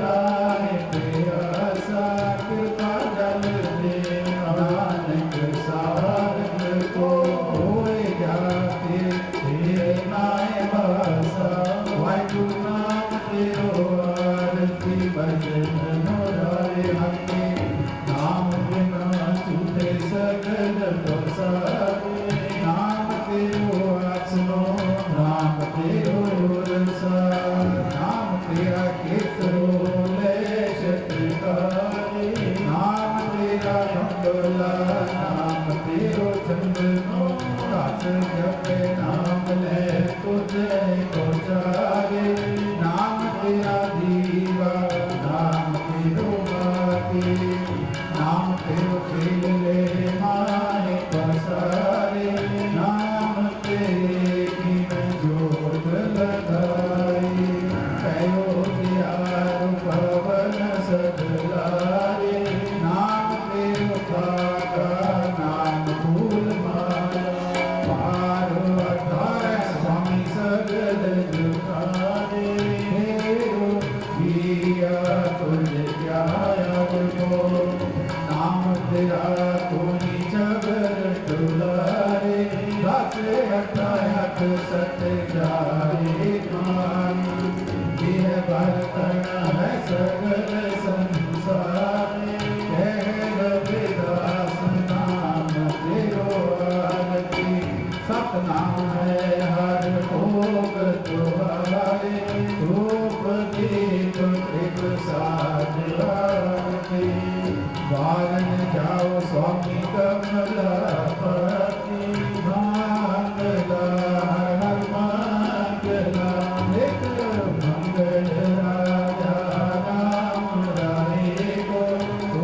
आए प्यासा कृपा जल दे नानक सारंग को होए जाते तेरे नाय भाषा वाहिगुरु नाम तेरो आरती भजन नोराए हके नाम बिना छूटे सकल बसाए नाम तेरो आसनो नाम तेरो रसा नाम तेरा केसरो ले शत्रुकारे नाम तेरा मंगला नाम तेरो चंदनो रास जपे नाम ले तुझे को चारे नाम तेरा दीवा नाम तेरो बाती नाम तेरो खेल ले माहे पसारे नाम तेरे की जोत लगाई कहो प्यार पवन सदलारे नाम तेरो काका नाम फूल माला पार अठार स्वामी सगल जुगारे हेरो किया तुझे प्याया को नाम तेरा कोई जबर टुलारे रात अठायत सत जाए मान यह बर्तन है सगल संसार कह रविदास नाम तेरो आरती सतनाम है हर भोग तुम्हारे धूप दीप कृप साज आरती वारण जाओ स्वामी कमलापति मंगला हर हर मंगला एक मंगल राजा राम राय को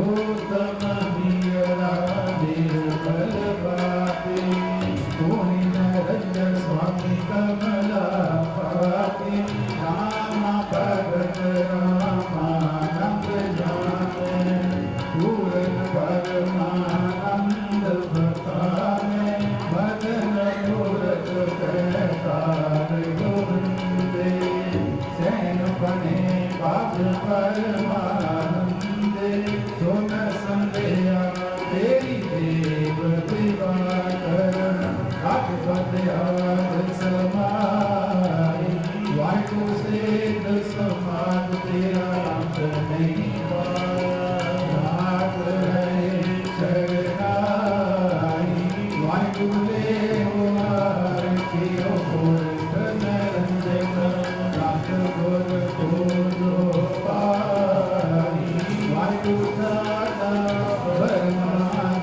उत्तम मीरा निर्मल बाती कोई नरंजन स्वामी कमलापति राम भगत रामानंद जाने पूर्ण परमानंद बताने मदन मूरत कहकार गोविंदे सैन बने बाज परमानंदे सुन संध्या तेरी देव दिवाकर अद्भुत आद समाई वायु से समाज तेरा अंत नहीं रात रहे शरणाई वायु ले हुआर कियो नरंजन रात गुर पूजो पाई वायु दाता वर्मा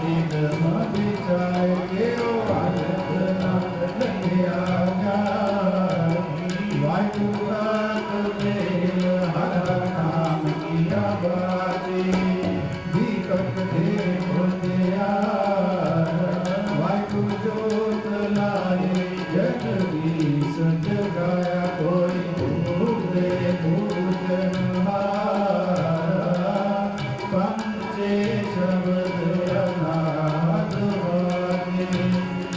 निगम विचार केओ आनंद नाथ लंघिया जाई वायु रात मेल हर हर नाम किया बाती दीपक दे होतिया वायु जोत लाए जगदीश जगाया कोई भूले भूजन पंचे शब्द अनाद वाणी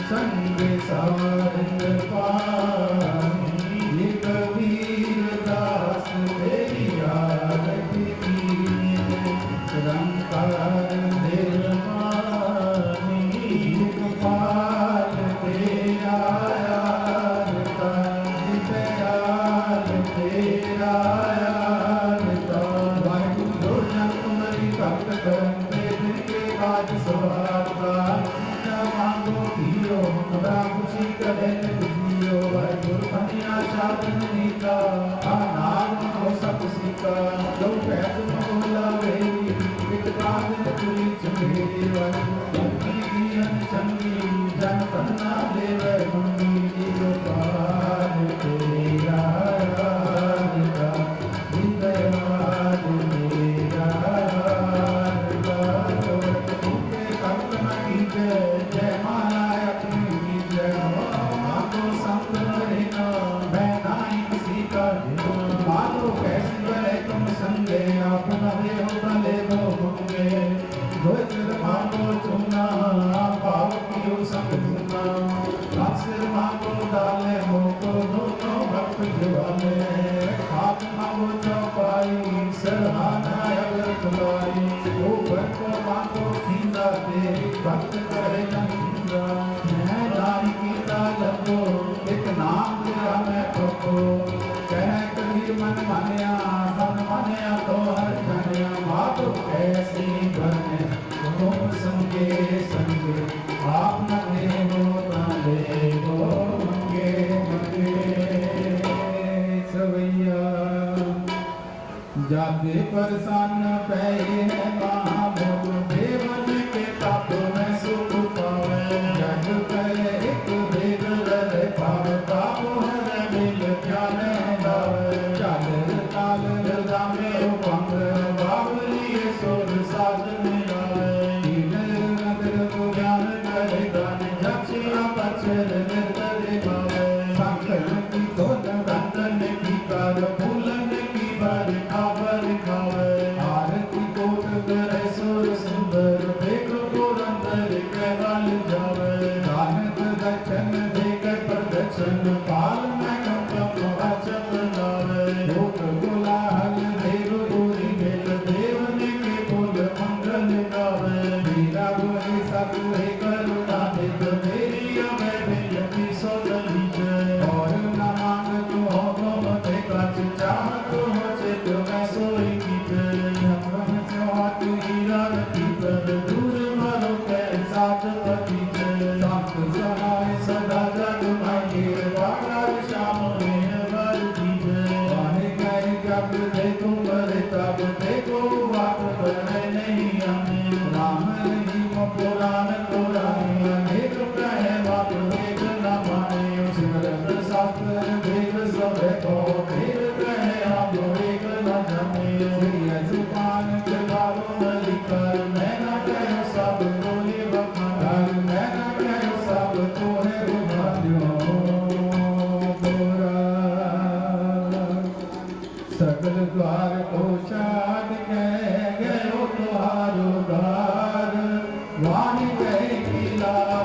संग सारंग पानी कबीर दास तेरी आरती रंकार निर्मानी पाल तेरा तेरा वायु दो तुम्हारी भक्त करते दिन के बाद सवारता मांगो पियो बड़ा खुशी करे दियो वायु कन्या शादन नीता नाग हो सब सीता दो पैर मोला वेली विकराल पूरी चमेली वायु जीवन चंगी जन कन्ना देव मुनि दियो पार तेरा भक्त करे नंदा मैं दान कीता लगो एक नाम तेरा मैं ठोको कह कबीर मन मानिया तो हर जानिया बात कैसी बने तुम संगे संगे आप न देवो न देवो मंगे मंगे सवैया जाते परसान पै है महाभोग देवन के ताप में सुख पावे जग करे एक भेद रहे पावता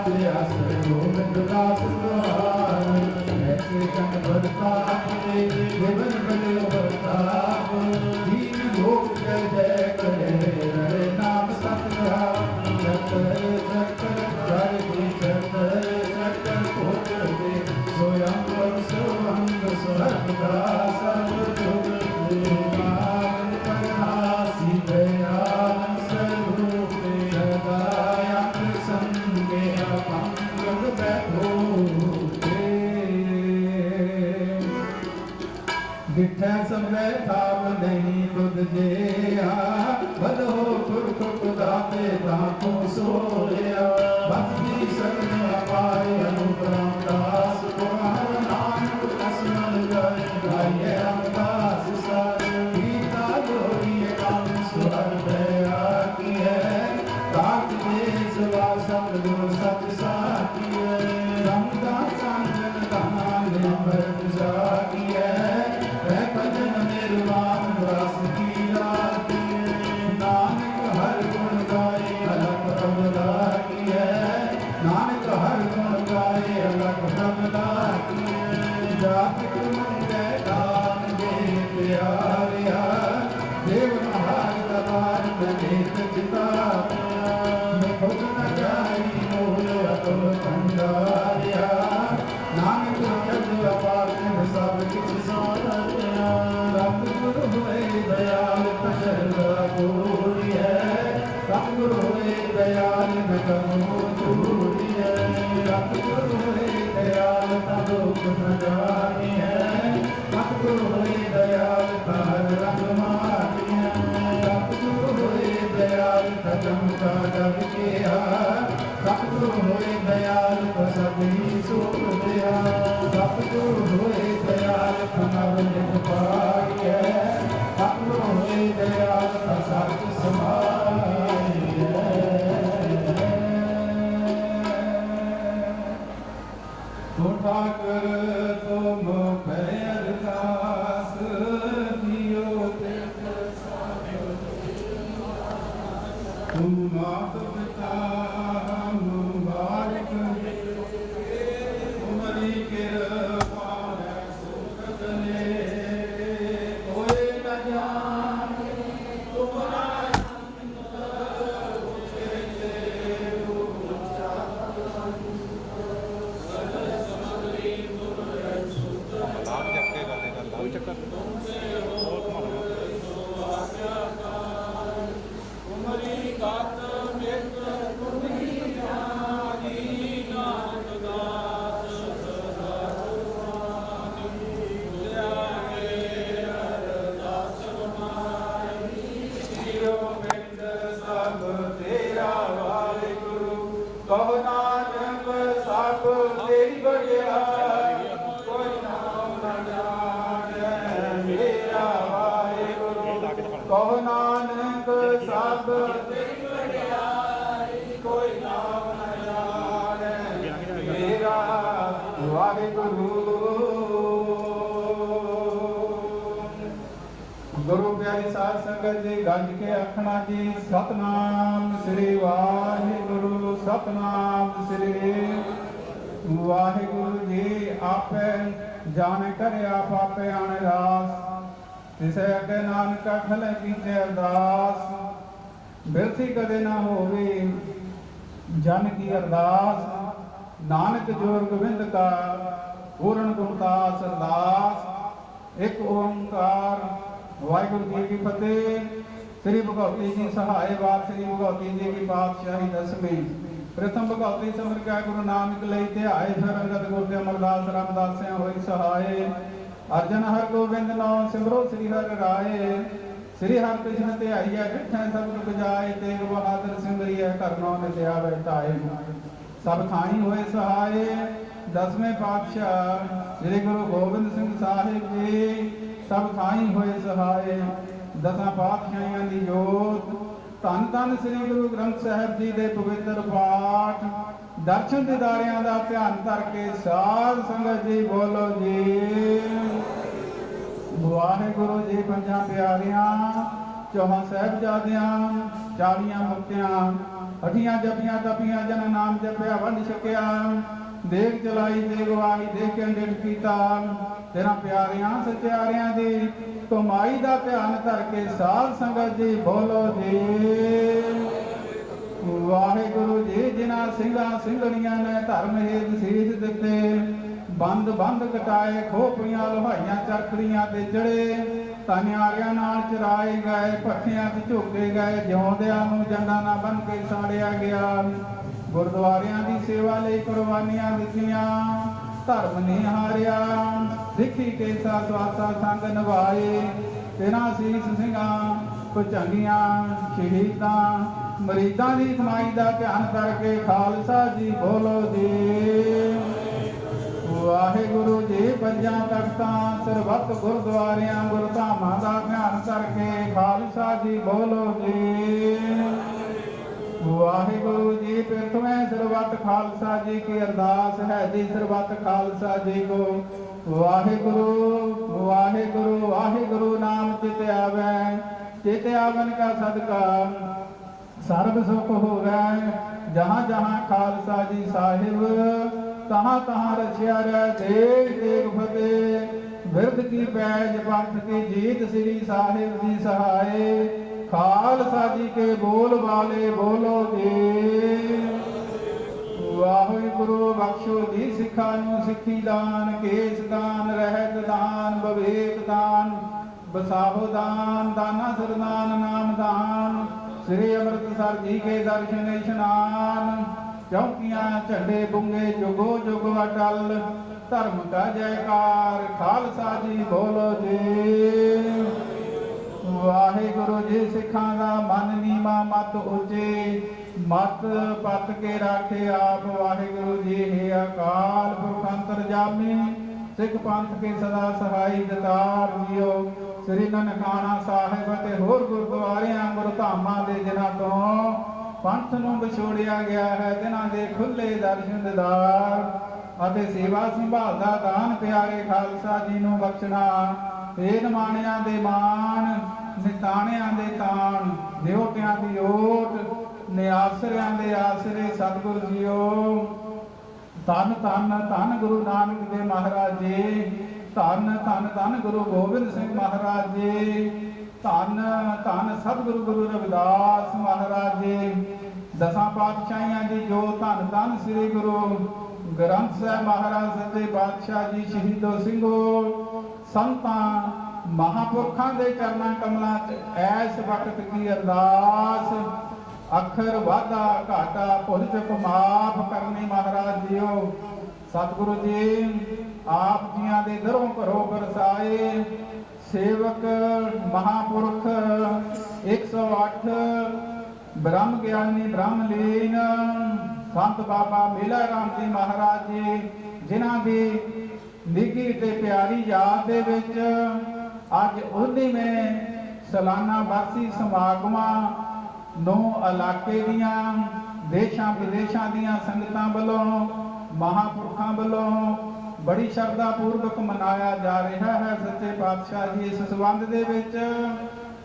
राज आसर गोविंद दास द्वार ऐसे कन बरता दे देवन बड़े बरताप दीन लोक जय जय करे हरे नाम सतनाम शंकर शंकर जय गुरु शंकर शंकर कोट दे स्वयं सर्वंग सर्वदा सर्वजुग देवान परनासी दयाल स्वरूप सदायक संगे पंकज बैठो डिठै समय थाप नहीं तुद जेया बदो पुरख दाते ताको सोया भक्ति शरण अपाय अनुपम दास कुमार नानक असमन गए गाये रामदास सार गीता गोरी काम स्वर दया की है ताक देश वासम गुरु सत साकी है रामदास संजन दान अमृत साकी है भजन निर्वाण रस की राती नानक हर गुण गाए अलग प्रभुदा की है नानक हर गुण गाए अलग प्रभुदा की है जात मंगे दान दे प्यारिया देव महार दरबार में चिता मैं खुद न जाई मोल अतुल भंडारिया नानक जग अपार सब किछ सारा सतगुरु होए दयाल पशरदा पूरी है सतगुरु होए दयाल नगमो चूरी है सतगुरु होए दयाल तलोक न जानी है सतगुरु होए दयाल तार रंग मानी है सतगुरु होए दयाल खत्म का जग किया सतगुरु होए दयाल सभी सुख दिया सतगुरु होए दयाल नव निज पाई है सतगुरु होए दयाल सच समाई है तो ठाकुर तुम अरदास दियो तुम मात पिता मुबारक तुम्हारी कृपा सुख ले कोई न जाने तुम्हारा कहो नानक साप तेरी बड़ियाई कोई नाम न जाने मेरा वाहेगुरु कहो नानक साप तेरी बड़ियाई कोई नाम न जाने मेरा वाहेगुरु गुरु प्यारी साध संगत जी गज के आखना जी सतनाम श्री वाहिगुरु सतनाम श्री वाहिगुरु जी आपे जाने करे आप आपे आने रास तिसे अगे नानक खले कीते अरदास बिरथी कदे ना होवे जन की अरदास नानक जोर गोविंद का पूर्ण गुणदास अरदास एक ओंकार वाहिगुरु जी की फतेह। श्री भगवती जी सहाय बात श्री भगवती जी की पातशाही दसवीं प्रथम भगवती समर क्या गुरु नानक लई ते आए फिर अंगद गुरु अमरदास रामदास होई सहाय अर्जन हर गोविंद नाम सिमरो श्री हर राय श्री हर कृष्ण ते आइया डिठै सब दुख जाए तेग बहादुर सिमरिय करनो नित आवे ताए सब थाई होए सहाय। दसवें पातशाह श्री गुरु गोबिंद सिंह साहिब जी सब थाई होए सहाय। दसां पातशाहियां दी जोत धन धन श्री गुरु ग्रंथ साहिब जी दे पवित्र पाठ दर्शन दीदारियां दा ध्यान करके साध संगत जी बोलो जी वाहिगुरु जी। पंजां प्यारियां चौहां साहिबजादियां 40 मुक्तियां ਹਠੀਆਂ ਜਪੀਆਂ ਤਪੀਆਂ ਜਨ ਨਾਮ ਜਪਿਆ ਵੰਡ ਛਕਿਆ ਦੇਖ ਚਲਾਈ ਤੇ ਗਵਾਹੀ ਦੇ ਕੇ ਅੰਡਿਤ ਕੀਤਾ ਤੇਰਾ ਪਿਆਰਿਆਂ ਸਚਿਆਰਿਆਂ ਦੀ ਕਮਾਈ ਦਾ ਧਿਆਨ ਧਰ ਕੇ ਸਾਧ ਸੰਗਤ ਜੀ ਬੋਲੋ ਜੀ ਵਾਹਿਗੁਰੂ ਜੀ ਜਿਨ੍ਹਾਂ ਸਿੰਘਾਂ ਸਿੰਘਣੀਆਂ ਨੇ ਧਰਮ ਹੇਤ ਸੀਸ ਦਿੱਤੇ ਬੰਦ ਬੰਦ ਕਟਾਏ ਖੋਪੜੀਆਂ ਲੋਹਾਈਆਂ ਚਰਖੜੀਆਂ ਤੇ ਚੜੇ ਤਾਨਿਆਰਿਆਂ ਨਾਲ ਚਰਾਏ ਗਏ ਪੱਖੀਆਂ ਤੇ ਝੋਕੇ ਗਏ ਜਿਉਂਦਿਆਂ ਨੂੰ ਜੰਡਾਂ ਨਾਲ ਬੰਨ ਕੇ ਸਾੜਿਆ ਗਿਆ ਗੁਰਦੁਆਰਿਆਂ ਦੀ ਸੇਵਾ ਲਈ ਕੁਰਬਾਨੀਆਂ ਦਿੱਤੀਆਂ ਧਰਮ ਨਹੀਂ ਹਾਰਿਆ ਸਿੱਖੀ ਕੇ ਸਵਾਸਾ ਸੰਗ ਨਿਭਾਏ ਤੇਰਾ ਸੀਸ ਸਿੰਘਾਂ ਭੁਜੰਗੀਆਂ ਸ਼ਹੀਦਾਂ ਮਰੀਦਾਂ ਦੀ ਕਮਾਈ ਦਾ ਧਿਆਨ ਕਰਕੇ ਖਾਲਸਾ ਜੀ ਬੋਲੋ ਜੀ ਵਾਹਿਗੁਰੂ ਜੀ ਪੰਜਾਂ ਤਖਤਾਂ ਸਰਬੱਤ ਗੁਰਦੁਆਰਿਆਂ ਗੁਰਧਾਮਾਂ ਦਾ ਧਿਆਨ ਕਰਕੇ ਖਾਲਸਾ ਜੀ ਬੋਲੋ ਜੀ ਵਾਹਿਗੁਰੂ ਜੀ ਪ੍ਰਥਮੇ ਸਰਬੱਤ ਖਾਲਸਾ ਜੀ ਕੀ ਅਰਦਾਸ ਹੈ ਜੀ ਸਰਬੱਤ ਖਾਲਸਾ ਜੀ ਕੋ ਵਾਹਿਗੁਰੂ ਵਾਹਿਗੁਰੂ ਵਾਹਿਗੁਰੂ ਨਾਮ ਚਿਤ ਆਵੈ ਚਿਤ ਆਵਨ ਕਾ ਸਦਕਾ ਸਰਬ ਸੁਖ ਹੋਵੇ ਜਹਾਂ ਜਹਾਂ ਖਾਲਸਾ ਜੀ ਸਾਹਿਬ ਤਹਾਂ ਤਹਾਂ ਰਚਿਆ ਰਹਿ ਦੇਖ ਦੇਖ ਫਤਿਹ ਬਿਰਧ ਕੀ ਪੈਜ ਪੰਥ ਕੀ ਜੀਤ ਸ੍ਰੀ ਸਾਹਿਬ ਜੀ ਸਹਾਏ ਖਾਲਸਾ ਜੀ ਕੇ ਬੋਲ ਵਾਲੇ ਬੋਲੋ ਜੀ ਵਾਹਿਗੁਰੂ ਬਖਸ਼ੋ ਜੀ ਸਿੱਖਾਂ ਨੂੰ ਸਿੱਖੀ ਦਾਨ ਕੇਸ ਦਾਨ ਰਹਿਤ ਦਾਨ ਵਿਵੇਕ ਦਾਨ ਬਸਾਹੋ ਦਾਨ ਦਾਨਾ ਸਰਦਾਨ ਨਾਮ ਦਾਨ ਸ੍ਰੀ ਅੰਮ੍ਰਿਤਸਰ ਜੀ ਕੇ ਦਰਸ਼ਨ ਇਸ਼ਨਾਨ ਚੌਕੀਆਂ ਝੰਡੇ ਬੁੰਗੇ ਜੁਗੋ ਜੁਗ ਅਟਲ ਧਰਮ ਦਾ ਜੈਕਾਰ ਖਾਲਸਾ ਜੀ ਬੋਲੋ ਜੀ ਵਾਹਿਗੁਰੂ ਜੀ ਸਿੱਖਾਂ ਦਾ ਮਨ ਨੀਮਾ ਮਤ ਉੱਚੇ ਮਤ ਪਤ ਕੇ ਰਾਖੇ ਆਪ ਵਾਹਿਗੁਰੂ ਜੀ ਹੈ ਅਕਾਲ ਪੁਰਖ ਅੰਤਰਜਾਮੀ ਸਿੱਖ ਪੰਥ ਕੇ ਸਦਾ ਸਹਾਈ ਦਤਾਰ ਜੀਓ ਸ੍ਰੀ ਨਨਕਾਣਾ ਸਾਹਿਬ ਅਤੇ ਹੋਰ ਗੁਰਦੁਆਰਿਆਂ ਗੁਰਧਾਮਾਂ ਦੇ ਜਿਨ੍ਹਾਂ ਤੋਂ ਪੰਥ ਨੂੰ ਵਿਛੋੜਿਆ ਗਿਆ ਹੈ ਜਿਨ੍ਹਾਂ ਦੇ ਖੁੱਲੇ ਦਰਸ਼ਨ ਦਿਦਾਰ ਅਤੇ ਸੇਵਾ ਸੰਭਾਲ ਦਾ ਦਾਨ ਪਿਆਰੇ ਖਾਲਸਾ ਜੀ ਨੂੰ ਬਖਸ਼ਣਾ ਏ ਨਿਮਾਣਿਆਂ ਦੇ ਮਾਣ ਨਿਤਾਣਿਆਂ ਦੇ ਤਾਣ ਦਿਓਟਿਆਂ ਦੀ ਓਟ ਨਿਆਸਰਿਆਂ ਦੇ ਆਸਰੇ ਸਤਿਗੁਰ ਜੀਓ ਧੰਨ ਧੰਨ ਧੰਨ ਗੁਰੂ ਨਾਨਕ ਦੇਵ ਮਹਾਰਾਜ ਜੀ ਧੰਨ ਧੰਨ ਧੰਨ ਗੁਰੂ ਗੋਬਿੰਦ ਸਿੰਘ ਮਹਾਰਾਜ ਜੀ ਧੰਨ ਧੰਨ ਸਤਿਗੁਰੂ ਗੁਰੂ ਰਵਿਦਾਸ ਮਹਾਰਾਜ ਜੀ ਦਸਾਂ ਪਾਤਸ਼ਾਹੀਆਂ ਦੀ ਜੋ ਧੰਨ ਧੰਨ ਸ੍ਰੀ ਗੁਰੂ ਗ੍ਰੰਥ ਸਾਹਿਬ ਮਹਾਰਾਜ ਸੱਚੇ ਪਾਤਸ਼ਾਹ ਜੀ ਸ਼ਹੀਦੋ ਸਿੰਘੋ ਸੰਤਾਂ ਮਹਾਪੁਰਖਾਂ ਦੇ ਚਰਨਾਂ ਕਮਲਾਂ 'ਚ ਐਸ ਵਕਤ ਕੀ ਅਰਦਾਸ ਅੱਖਰ ਵਾਧਾ ਘਾਟਾ ਭੁੱਲ ਚੁੱਕ ਮਾਫ ਕਰਨੀ ਮਹਾਰਾਜ ਜੀਓ ਸਤਿਗੁਰੂ ਜੀ ਆਪ ਜੀਆਂ ਦੇ ਦਰੋਂ ਘਰੋਂ ਬਰਸਾਏ ਸੇਵਕ ਮਹਾਪੁਰਖ 108 ਬ੍ਰਹਮ ਗਿਆਨੀ ਬ੍ਰਹਮ ਲੀਨ ਸੰਤ ਬਾਬਾ ਮੇਲਾ ਰਾਮ ਜੀ ਮਹਾਰਾਜ ਜੀ ਜਿਨ੍ਹਾਂ ਦੀ ਨਿੱਘੀ ਤੇ ਪਿਆਰੀ ਯਾਦ ਦੇ ਵਿੱਚ ਅੱਜ 19ਵੇਂ ਸਾਲਾਨਾ ਵਾਰਸੀ ਸਮਾਗਮਾਂ ਨੂੰ ਇਲਾਕੇ ਦੀਆਂ ਦੇਸ਼ਾਂ ਵਿਦੇਸ਼ਾਂ ਦੀਆਂ ਸੰਗਤਾਂ ਵੱਲੋਂ ਮਹਾਪੁਰਖਾਂ ਵੱਲੋਂ ਬੜੀ ਸ਼ਰਧਾ ਪੂਰਵਕ ਮਨਾਇਆ ਜਾ ਰਿਹਾ ਹੈ ਸੱਚੇ ਪਾਤਸ਼ਾਹ ਜੀ ਇਸ ਸੰਬੰਧ ਦੇ ਵਿੱਚ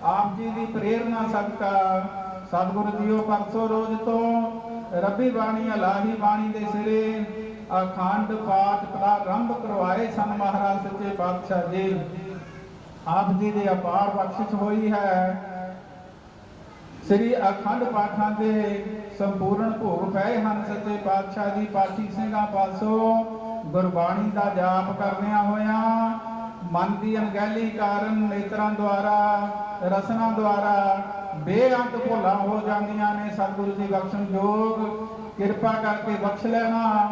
ਆਪ ਜੀ ਦੀ ਪ੍ਰੇਰਣਾ ਸਦਕਾ ਸਤਿਗੁਰੂ ਜੀਓ ਪਰਸੋਂ ਰੋਜ਼ ਤੋਂ ਰੱਬੀ ਬਾਣੀ ਇਲਾਹੀ ਬਾਣੀ ਦੇ ਸਿਰੇ ਅਖੰਡ ਪਾਠ ਪ੍ਰਾਰੰਭ ਕਰਵਾਏ ਸਨ ਮਹਾਰਾਜ ਸੱਚੇ ਪਾਤਸ਼ਾਹ ਜੀ ਆਪ ਜੀ ਦੀ ਅਪਾਰ ਬਖਸ਼ਿਸ਼ ਹੋਈ ਹੈ ਸ੍ਰੀ ਅਖੰਡ ਪਾਠਾਂ ਦੇ ਸੰਪੂਰਨ ਭੋਗ ਪਏ ਹਨ ਸੱਚੇ ਪਾਤਸ਼ਾਹ ਜੀ ਪਾਠੀ ਸਿੰਘਾਂ ਪਾਸੋਂ ਗੁਰਬਾਣੀ ਦਾ ਜਾਪ ਕਰਦਿਆਂ ਹੋਇਆਂ ਮਨ ਦੀ ਅਣਗਹਿਲੀ ਕਾਰਨ ਨੇਤਰਾਂ ਦੁਆਰਾ ਰਸਨਾ ਦੁਆਰਾ ਬੇਅੰਤ ਭੁੱਲਾਂ ਹੋ ਜਾਂਦੀਆਂ ਨੇ ਸਤਿਗੁਰੂ ਜੀ ਬਖਸ਼ਣ ਯੋਗ ਕਿਰਪਾ ਕਰਕੇ ਬਖਸ਼ ਲੈਣਾ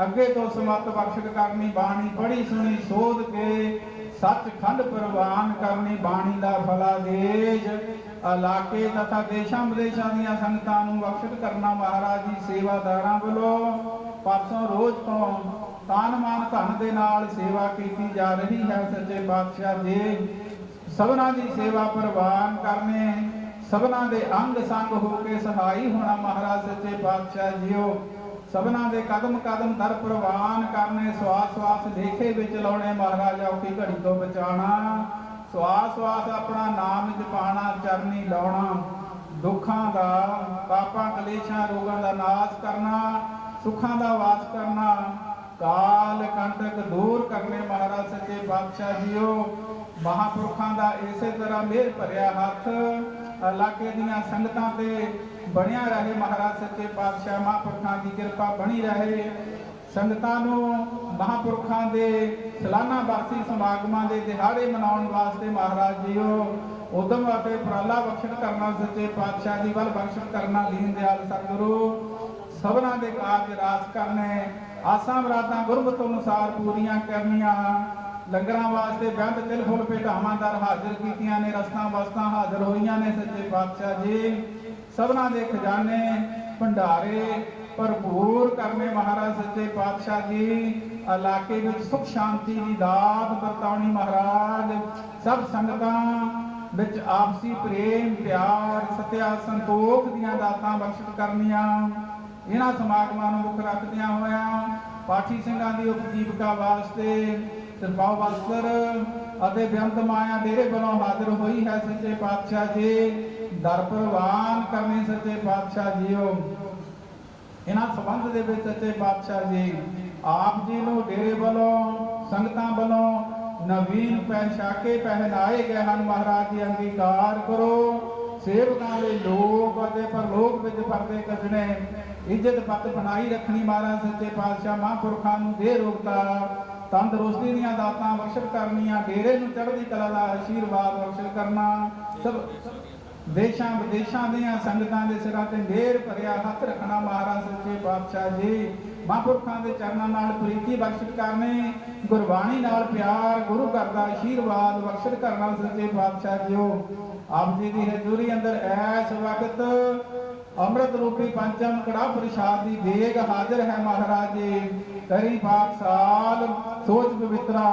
ਅੱਗੇ ਤੋਂ ਸਮਤ ਬਖਸ਼ਿਸ਼ ਕਰਨੀ ਬਾਣੀ ਪੜ੍ਹੀ ਸੁਣੀ ਸੋਧ ਕੇ ਸੱਚਖੰਡ ਪ੍ਰਵਾਨ ਕਰਨੀ ਬਾਣੀ ਦਾ ਫਲਾ ਦੇਜ ਇਲਾਕੇ ਤਥਾ ਦੇਸ਼ਾਂ ਵਿਦੇਸ਼ਾਂ ਦੀਆਂ ਸੰਗਤਾਂ ਨੂੰ ਬਖਸ਼ਿਸ਼ ਕਰਨਾ ਮਹਾਰਾਜ ਜੀ ਸੇਵਾਦਾਰਾਂ ਵੱਲੋਂ ਪਰਸੋਂ ਰੋਜ਼ ਤੋਂ ਤਾਨ ਮਾਨ ਧਨ ਦੇ ਨਾਲ ਸੇਵਾ ਕੀਤੀ ਜਾ ਰਹੀ ਹੈ ਸੱਚੇ ਪਾਤਸ਼ਾਹ ਜੀ ਸਭਨਾਂ ਦੀ ਸੇਵਾ ਪ੍ਰਵਾਨ ਕਰਨੇ ਸਭਨਾਂ ਦੇ ਅੰਗ ਸੰਗ ਹੋ ਕੇ ਸਹਾਈ ਹੋਣਾ ਮਹਾਰਾਜ ਸੱਚੇ ਪਾਤਸ਼ਾਹ ਜੀਓ ਸਭਨਾਂ ਦੇ ਕਦਮ ਕਦਮ ਦਰ ਪ੍ਰਵਾਨ ਕਰਨੇ ਸਵਾਸ ਸਵਾਸ ਲੇਖੇ ਵਿੱਚ ਲਾਉਣੇ ਮਹਾਰਾਜ ਔਖੀ ਘੜੀ ਤੋਂ ਬਚਾਣਾ ਸਵਾਸ ਸਵਾਸ ਆਪਣਾ ਨਾਮ ਜਪਾਣਾ ਚਰਨੀ ਲਾਉਣਾ ਦੁੱਖਾਂ ਦਾ, ਪਾਪਾਂ ਕਲੇਸ਼ਾਂ ਰੋਗਾਂ ਦਾ ਨਾਸ਼ ਕਰਨਾ, ਸੁੱਖਾਂ ਦਾ ਵਾਸ ਕਰਨਾ, ਕਾਲ ਕੰਟਕ ਦੂਰ ਕਰਨੇ ਮਹਾਰਾਜ ਸੱਚੇ ਪਾਤਸ਼ਾਹ ਜੀਓ। ਮਹਾਂਪੁਰਖਾਂ ਦਾ ਇਸੇ ਤਰ੍ਹਾਂ ਮਿਹਰ ਭਰਿਆ ਹੱਥ ਇਲਾਕੇ ਦੀਆਂ ਸੰਗਤਾਂ ਤੇ ਬਣਿਆ ਰਹੇ ਮਹਾਰਾਜ ਸੱਚੇ ਪਾਤਸ਼ਾਹ। ਮਹਾਂਪੁਰਖਾਂ ਦੀ ਕਿਰਪਾ ਬਣੀ ਰਹੇ। ਸੰਗਤਾਂ ਨੂੰ ਮਹਾਂਪੁਰਖਾਂ ਦੇ ਸਾਲਾਨਾ ਬਰਸੀ ਸਮਾਗਮਾਂ ਦੇ ਦਿਹਾੜੇ ਮਨਾਉਣ ਵਾਸਤੇ ਮਹਾਰਾਜ ਜੀਓ ਉਦਮ ਅਤੇ ਉਪਰਾਲਾ ਬਖਸ਼ਿਸ਼ ਕਰਨਾ ਸੱਚੇ ਪਾਤਸ਼ਾਹ ਦੀ ਵੱਲ ਬਖਸ਼ਿਸ਼ ਕਰਨਾ ਦੀਨ ਦਿਆਲ ਸਤਿਗੁਰੂ। ਸਭਨਾਂ ਦੇ ਕਾਰਜ ਰਾਸ ਕਰਨੇ, ਆਸਾਂ ਮੁਰਾਦਾਂ ਗੁਰਮਤਿ ਅਨੁਸਾਰ ਪੂਰੀਆਂ ਕਰਨੀਆਂ। ਲੰਗਰਾਂ ਵਾਸਤੇ ਬੰਦ ਤਿਲ ਫੁੱਲ ਭੇਟਾਵਾਂ ਦਰ ਹਾਜ਼ਰ ਕੀਤੀਆਂ ਨੇ, ਰਸਤਾਂ ਵਸਤਾਂ ਹਾਜ਼ਰ ਹੋਈਆਂ ਨੇ ਸੱਚੇ ਪਾਤਸ਼ਾਹ ਜੀ। ਸਭਨਾਂ ਦੇ ਖਜ਼ਾਨੇ ਭੰਡਾਰੇ ਭਰਪੂਰ ਕਰਨੇ ਮਹਾਰਾਜ ਸੱਚੇ ਪਾਤਸ਼ਾਹ ਜੀ। ਇਲਾਕੇ ਵਿੱਚ ਸੁਖ ਸ਼ਾਂਤੀ ਦੀ ਦਾਤ ਵਰਤਾਉਣੀ ਮਹਾਰਾਜ। ਸਭ ਸੰਗਤਾਂ ਵਿੱਚ ਆਪਸੀ ਪ੍ਰੇਮ ਪਿਆਰ ਸਤਿਆ ਸੰਤੋਖ ਦੀਆਂ ਦਾਤਾਂ ਬਖਸ਼ਿਸ਼ ਕਰਨੀਆਂ। ਇਹਨਾਂ ਸਮਾਗਮਾਂ ਨੂੰ ਮੁੱਖ ਰੱਖਦਿਆਂ ਹੋਇਆਂ ਪਾਠੀ ਸਿੰਘਾਂ ਦੀ ਉਪਜੀਵਕਾ ਵਾਸਤੇ ਸਰਪਾਉ ਵਸਤਰ ਅਤੇ ਬੇਅੰਤ ਮਾਇਆ ਡੇਰੇ ਵੱਲੋਂ ਹਾਜ਼ਰ ਹੋਈ ਹੈ ਸੱਚੇ ਪਾਤਸ਼ਾਹ ਜੀ। ਦਰ ਪ੍ਰਵਾਨ ਕਰਨੀ ਸੱਚੇ ਪਾਤਸ਼ਾਹ ਜੀਓ। ਇਹਨਾਂ ਸੰਬੰਧ ਦੇ ਵਿੱਚ ਸੱਚੇ ਪਾਤਸ਼ਾਹ ਜੀ ਆਪ ਜੀ ਨੂੰ ਡੇਰੇ ਵੱਲੋਂ ਸੰਗਤਾਂ ਵੱਲੋਂ ਨਵੀਨ ਪੈਸ਼ਾਕੇ ਪਹਿਨਾਏ ਗਏ ਹਨ ਮਹਾਰਾਜ ਜੀ, ਅੰਗੀਕਾਰ ਕਰੋ। ਸੇਵਕਾਂ ਦੇ ਲੋਕ ਅਤੇ ਪਰਲੋਕ ਵਿੱਚ ਪਰਦੇ ਕੱਢਣੇ, ਇੱਜ਼ਤ ਪੱਤ ਬਣਾਈ ਰੱਖਣੀ ਮਹਾਰਾਜ ਸੱਚੇ ਪਾਤਸ਼ਾਹ। ਮਹਾਂਪੁਰਖਾਂ ਨੂੰ ਦੇ ਰੋਗਤਾ ਤੰਦਰੁਸਤੀ ਦੀਆਂ ਦਾਤਾਂ ਬਖਸ਼ਿਸ਼ ਕਰਨੀਆਂ, ਡੇਰੇ ਨੂੰ ਚੜ੍ਹਦੀ ਕਲਾ ਦਾ ਆਸ਼ੀਰਵਾਦ ਬਖਸ਼ਿਸ਼ ਕਰਨਾ। ਸਭ ਦੇਸ਼ਾਂ ਵਿਦੇਸ਼ਾਂ ਦੀਆਂ ਸੰਗਤਾਂ ਦੇ ਸਿਰਾਂ ਤੇ ਮਿਹਰ ਭਰਿਆ ਹੱਥ ਰੱਖਣਾ ਮਹਾਰਾਜ ਸੱਚੇ ਪਾਤਸ਼ਾਹ ਜੀ। ਮਹਾਂਪੁਰਖਾਂ ਦੇ ਚਰਨਾਂ ਨਾਲ ਪ੍ਰੀਤੀ ਬਖਸ਼ਿਸ਼ ਕਰਨੀ, ਗੁਰਬਾਣੀ ਨਾਲ ਪਿਆਰ, ਗੁਰੂ ਘਰ ਦਾ ਆਸ਼ੀਰਵਾਦ ਬਖਸ਼ਿਸ਼ ਕਰਨਾ ਸੱਚੇ ਪਾਤਸ਼ਾਹ ਜੀਓ। ਆਪ ਜੀ ਦੀ ਹਜ਼ੂਰੀ ਅੰਦਰ ਐਸ ਵਕਤ ਅੰਮ੍ਰਿਤ ਰੂਪੀ ਪੰਚਮ ਕੜਾ ਪ੍ਰਸ਼ਾਦ ਦੀ ਦੇਗ ਹਾਜ਼ਰ ਹੈ ਮਹਾਰਾਜ ਜੀ। ਕਰੀ ਪਾਕ ਸਾਲ ਸੋਚ ਪਵਿੱਤਰਾ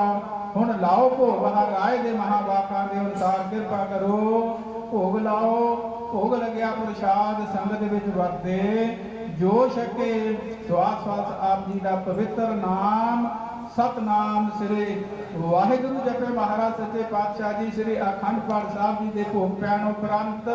ਹੁਣ ਲਾਓ ਭੋਗ ਰਾਏ ਦੇ ਮਹਾਵਾਕਾਂ ਦੇ ਅਨੁਸਾਰ ਕਿਰਪਾ ਕਰੋ। ਭੋਗ ਲਾਓ, ਭੋਗ ਲੱਗਿਆ ਪ੍ਰਸ਼ਾਦ ਸੰਗਤ ਵਿੱਚ ਵਰਤੇ ਜੋ ਛਕੇ। ਸਵਾਸ ਸਵਾਸ ਆਪ ਜੀ ਦਾ ਪਵਿੱਤਰ ਨਾਮ ਸਤਨਾਮ ਸ੍ਰੀ ਵਾਹਿਗੁਰੂ ਜਪੇ ਮਹਾਰਾਜ ਸੱਚੇ ਪਾਤਸ਼ਾਹ ਜੀ। ਸ੍ਰੀ ਅਖੰਡ ਪਾਠ ਸਾਹਿਬ ਜੀ ਦੇ ਭੋਗ ਪੈਣ ਉਪਰੰਤ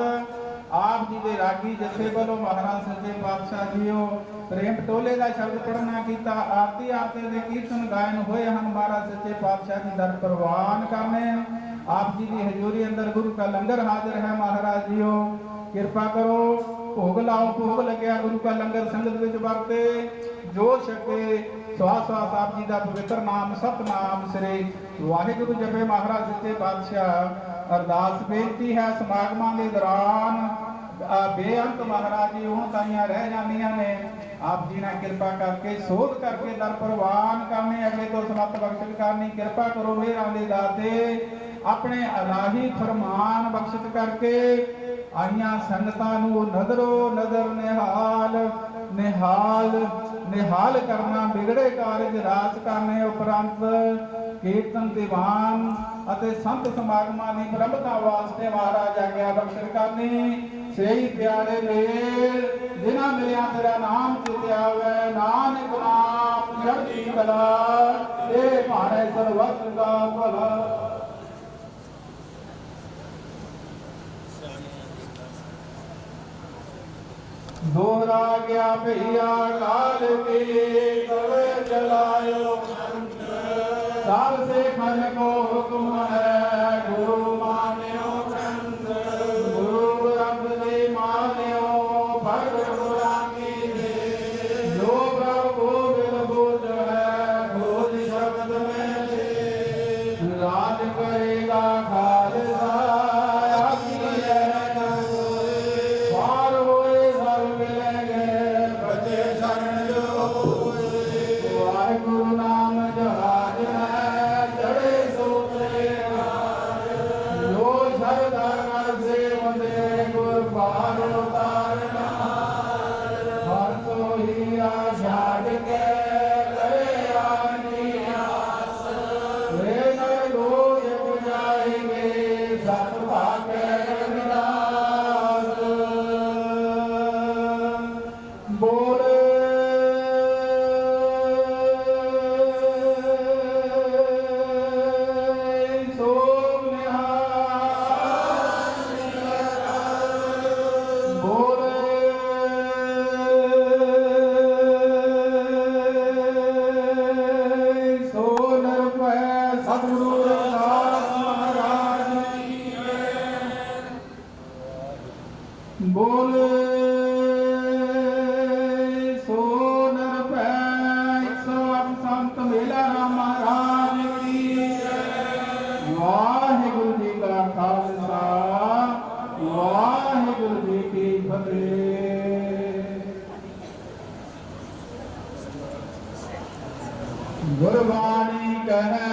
ਆਪ ਜੀ ਦੇ ਰਾਗੀ ਜਥੇ ਵੱਲੋਂ ਮਹਾਰਾਜ ਸੱਚੇ ਪਾਤਸ਼ਾਹ ਜੀਓ ਪ੍ਰੇਮ ਟੋਲੇ ਦਾ ਸ਼ਬਦ ਪੜਨਾ ਕੀਤਾ। ਆਰਤੀ ਆਰਤੀ ਦੇ ਕੀਰਤਨ ਗਾਇਨ ਹੋਏ ਹਨ ਮਹਾਰਾਜ ਸੱਚੇ ਪਾਤਸ਼ਾਹ ਜੀ ਦਰ ਪ੍ਰਵਾਨ ਕਰਨੇ। ਆਪ ਜੀ ਦੀ ਹਜ਼ੂਰੀ ਅੰਦਰ ਗੁਰੂ ਦਾ ਲੰਗਰ ਹਾਜ਼ਰ ਹੈ ਮਹਾਰਾਜ ਜੀਓ। ਕਿਰਪਾ ਕਰੋ, ਭੋਗ ਲਾਓ। ਭੋਗ ਲੱਗਿਆ ਗੁਰੂ ਦਾ ਲੰਗਰ ਸੰਗਤ ਵਿੱਚ ਵਰਤੇ ਜੋ ਛਕੇ। ਸਵਾਸ ਸਵਾਸ ਆਪ ਜੀ ਦਾ ਪਵਿੱਤਰ ਨਾਮ ਸਤਨਾਮ ਸ੍ਰੀ ਵਾਹਿਗੁਰੂ ਜਪੇ ਮਹਾਰਾਜ ਸੱਚੇ ਪਾਤਸ਼ਾਹ। ਅਰਦਾਸ ਬੇਨਤੀ ਹੈ ਸਮਾਗਮਾਂ ਦੇ ਦੌਰਾਨ ਬੇਅੰਤ ਮਹਾਰਾਜ ਜੀ ਹੁਣ ਤਾਈਆਂ ਰਹਿ ਜਾਂਦੀਆਂ ਨੇ। ਆਪ ਜੀ ਨੇ ਕਿਰਪਾ ਕਰਕੇ ਸੋਧ ਕਰਕੇ ਦਰ ਪ੍ਰਵਾਨ ਕਰਨੇ, ਅਗਲੇ ਤੋਂ ਸਮਤ ਬਖਸ਼ਿਸ਼ ਕਰਨੀ। ਕਿਰਪਾ ਕਰੋ ਮੇਰਾਂ ਦੇ ਦਾਤੇ, ਆਪਣੇ ਇਲਾਹੀ ਫਰਮਾਨ ਬਖਸ਼ਿਸ਼ ਕਰਕੇ ਆਈਆਂ ਸੰਗਤਾਂ ਨੂੰ ਨਜ਼ਰੋ ਨਜ਼ਰ ਨਿਹਾਲ ਨਿਹਾਲ ਨਿਹਾਲ ਕਰਨਾ। ਬਿਗੜੇ ਕਾਰਜ ਰਾਸ ਕਰਨੇ ਉਪਰੰਤ ਕੀਰਤਨ ਦੀਵਾਨ ਅਤੇ ਸੰਤ ਸਮਾਗਮਾਂ ਦੀ ਪ੍ਰਬੰਧਤਾ ਵਾਸਤੇ ਮਹਾਰਾਜ ਆਗਿਆ ਬਖਸ਼ਿਸ਼ ਕਰਨੀ। ਸਹੀ ਪਿਆਰੇ ਨੇ ਜਿਨ੍ਹਾਂ ਮਿਲਿਆ ਤੇਰਾ ਨਾਮ ਚਿਤਿਆ ਵੇ, ਨਾਨਕ ਨਾਮ ਚੜ੍ਹਦੀ ਕਲਾ ਇਹ ਭਾਣੇ ਸਰਬੱਤ ਦਾ ਭਲਾ। दोहरा गया भैया काल के तवे जलायो साल से मन को हुक्म है गुरु मान्यो ग्रंथ गुरु ग्रंथ दे मान्यो भग गुरांगी दे जो प्रभु बिल बोझ है बोझ शब्द में ले राज करेगा खालसा गुरबाणी कहे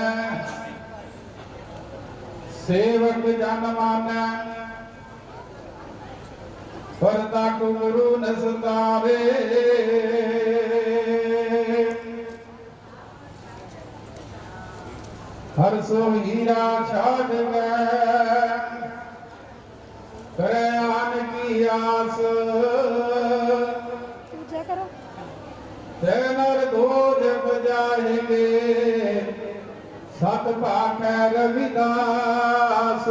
सेवक जन मानै परता को गुरु न सतावे हर सो हीरा छाड़ गए करे आन की आस ते नर धोज बजाएंगे सत पाख रविदास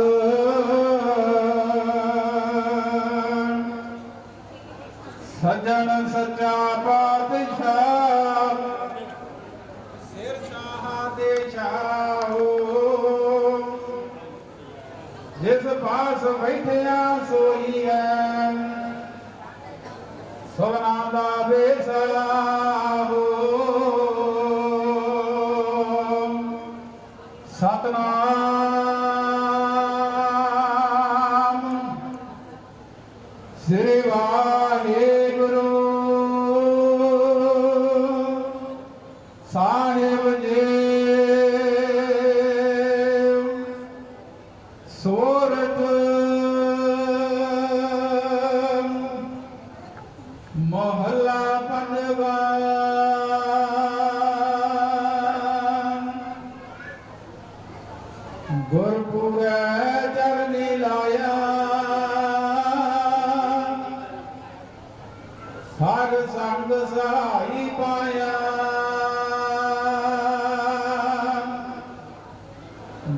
सजन सच्चा पातशाह सिर शाह दे शाहो जिस पास बैठिया सोई है सोना दा बेसला हो सतनाम श्री वाहेगुरु साहिब जी सोरठ मोहल्ला पंजवा गुरपुर चरनी लाया हर संग सहाई पाया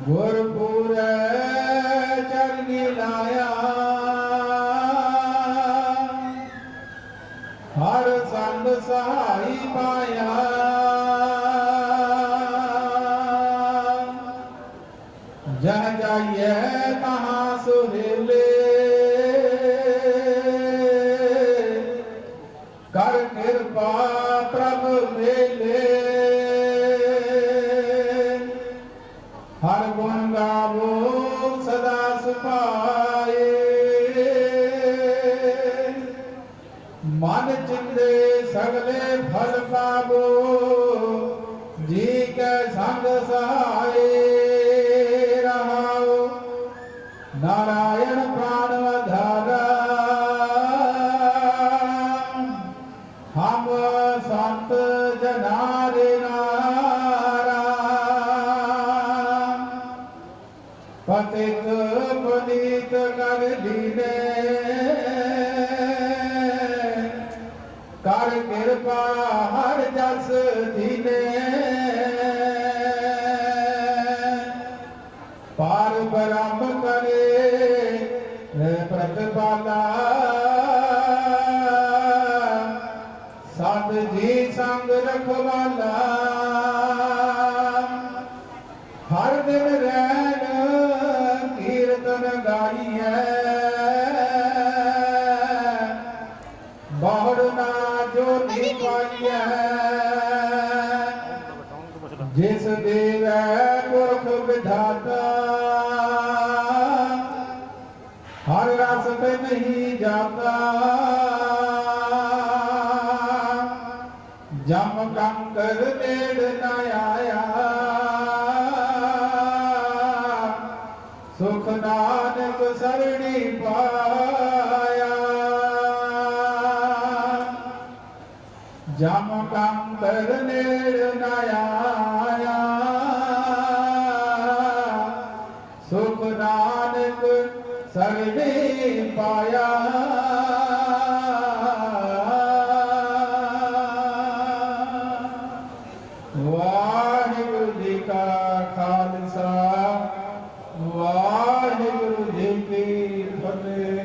गुरपुर चरनी लाया हर संग सहाई पाया जह जाइए तहाँ सुहेले कर कृपा प्रभु मेले हर गुण गावो सदा सुपाए मन चिंदे सगले फल पावो जी के संग सहाय रहाओ नारायण प्राण आधारा हम संत जनारे नारा पतित पुनीत कर दीने कर कृपा हर जस दीने पार ब्रह्म करे प्रतिपाला सत जी संग रखवाला हर दिन रैन कीर्तन गाइए बहुड़ना जो नहीं पाइए जिस देव पुरख विधाता हर रस पे नहीं जाता जम कंकर नेड़ न आया सुख नानक सरणी पाया जम कंकर नेड़ न आया सुख नानक सरणी पाया वाहिगुरु जी का खालसा वाहिगुरु जी की फतेह।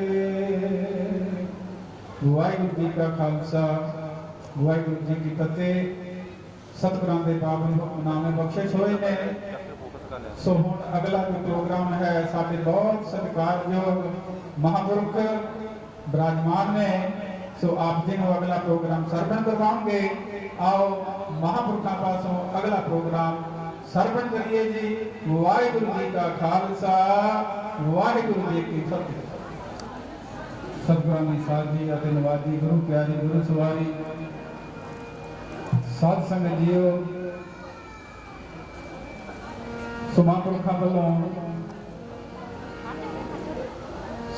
वाहिगुरु जी का खालसा वाहिगुरु जी की फतेह। सतगुਰਾਂ ਦੇ ਪਾਵਨ ਹੁਕਮਨਾਮੇ ਬਖਸ਼ਿਸ਼ ਹੋਏ ਨੇ। ਸੋ ਹੁਣ ਅਗਲਾ ਜੋ ਪ੍ਰੋਗਰਾਮ ਹੈ ਸਾਡੇ ਬਹੁਤ ਸਤਿਕਾਰਯੋਗ ਮਹਾਂਪੁਰਖ ਵਿਰਾਜਮਾਨ ਨੇ। ਸੋ ਆਪ ਜੀ ਨੂੰ ਅਗਲਾ ਪ੍ਰੋਗਰਾਮ ਸਰਵਣ ਕਰਵਾਉਣਗੇ। आओ महापुरुषों पासों अगला प्रोग्राम सरवण करिए जी। वाहिगुरु जी का खालसा वाहिगुरु जी की फतेह। सतगुरानी साजी अते नवाजी गुरु प्यारी गुरु सवारी साध संगत जीओ ਸੋ ਮਹਾਂਪੁਰਖਾਂ ਵੱਲੋਂ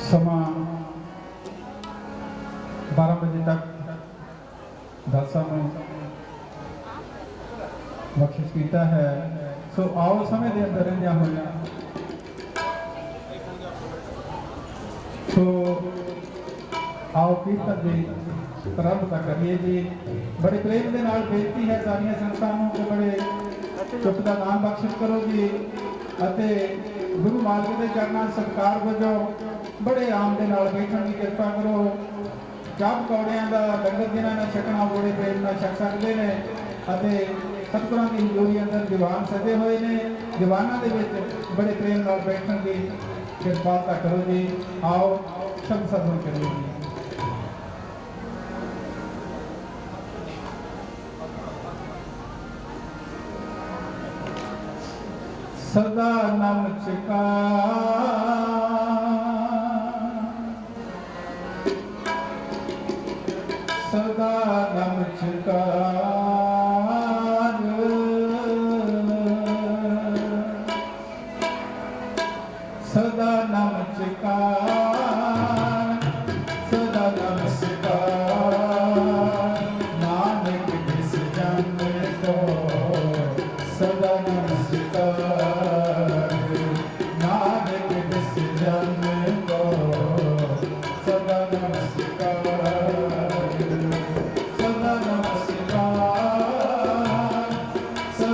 ਸਮਾਂ 12 ਵਜੇ ਤੱਕ ਦਾਸਾਂ ਨੂੰ ਬਖਸ਼ਿਸ਼ ਕੀਤਾ ਹੈ। ਸੋ ਆਓ ਸਮੇਂ ਦੇ ਅੰਦਰ ਰਹਿੰਦਿਆਂ ਹੋਇਆਂ ਸੋ आओ कीर्तन जी प्रारंभ करिए जी। बड़े प्रेम के नाल बेनती है सारियां संस्थानों को बड़े चुप का नाम बख्शिश करो जी अते गुरु मालिक के चरणों सत्कार वजों बड़े आम के नाल बैठण की कृपा करो। चाह पकौड़ियां का लंगर जिन्हां ने छकना बड़े प्रेम नाल छक सकते हैं अते सतगुरां की हजूरी अंदर दीवान सजे हुए ने। दीवानां दे विच बड़े प्रेम नाल बैठण की कृपालता करो जी। आओ शब्द सदन करिए जी। सदा नमस्कार सदा नमस्कार सदा नमस्कार सदा नमस्कार नानक जिस जन्म को सदा नमस्कार नानक जिस जन्म को सदा नमस्कार सदा नमस्कार सदा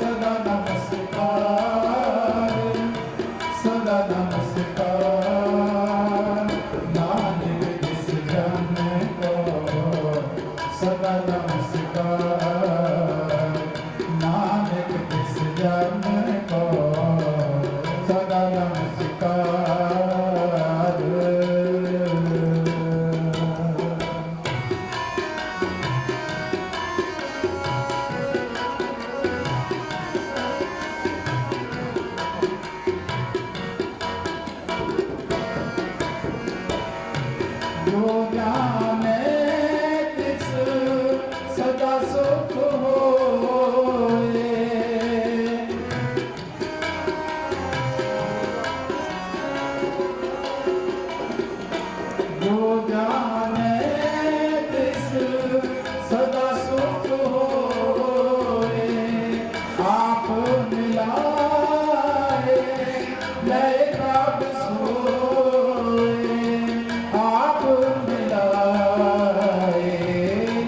नमस्कार सदा नमस्कार सदा नमस्कार नानक जिस जन्म को सदा नमस्कार नानक जिस जन्म को सदा नमस्कार। जो जाने तिस सदा सुख होए जो जाने तिस सदा सुख होए आप मिलाए लय प्रभ सोए आप मिलाए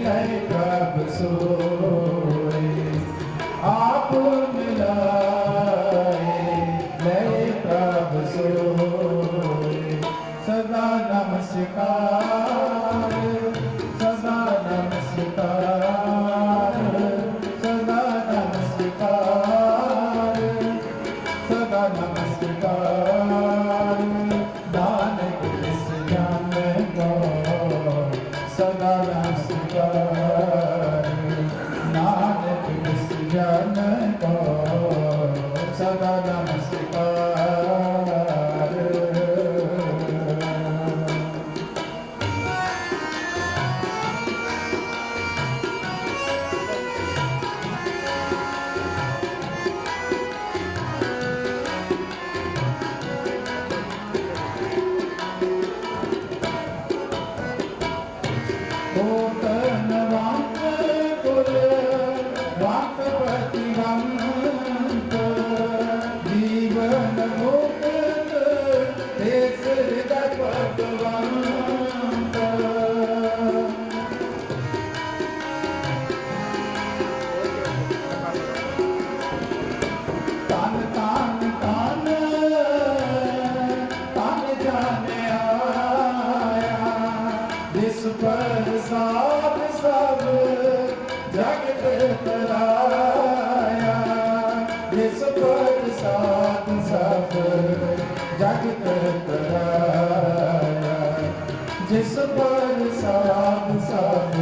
लय प्रभ सोए आप मिलाए लय प्रभ सोए सदा नमस्कार सदा नमस्कार सदा नमस्कार सदा नमस्कार नानक जिस जन्म को सदा नमस्कार नानक जिस जन्म को सदा नमस्कार। धनवंत कुल वाक प्रतिवंत जीवन मुक्त देश हृदय पटवंत तान तान तान तान जाने आया जिस पर साध सब जगत तराया जिस पर साध सब जगत तराया जिस पर साध सब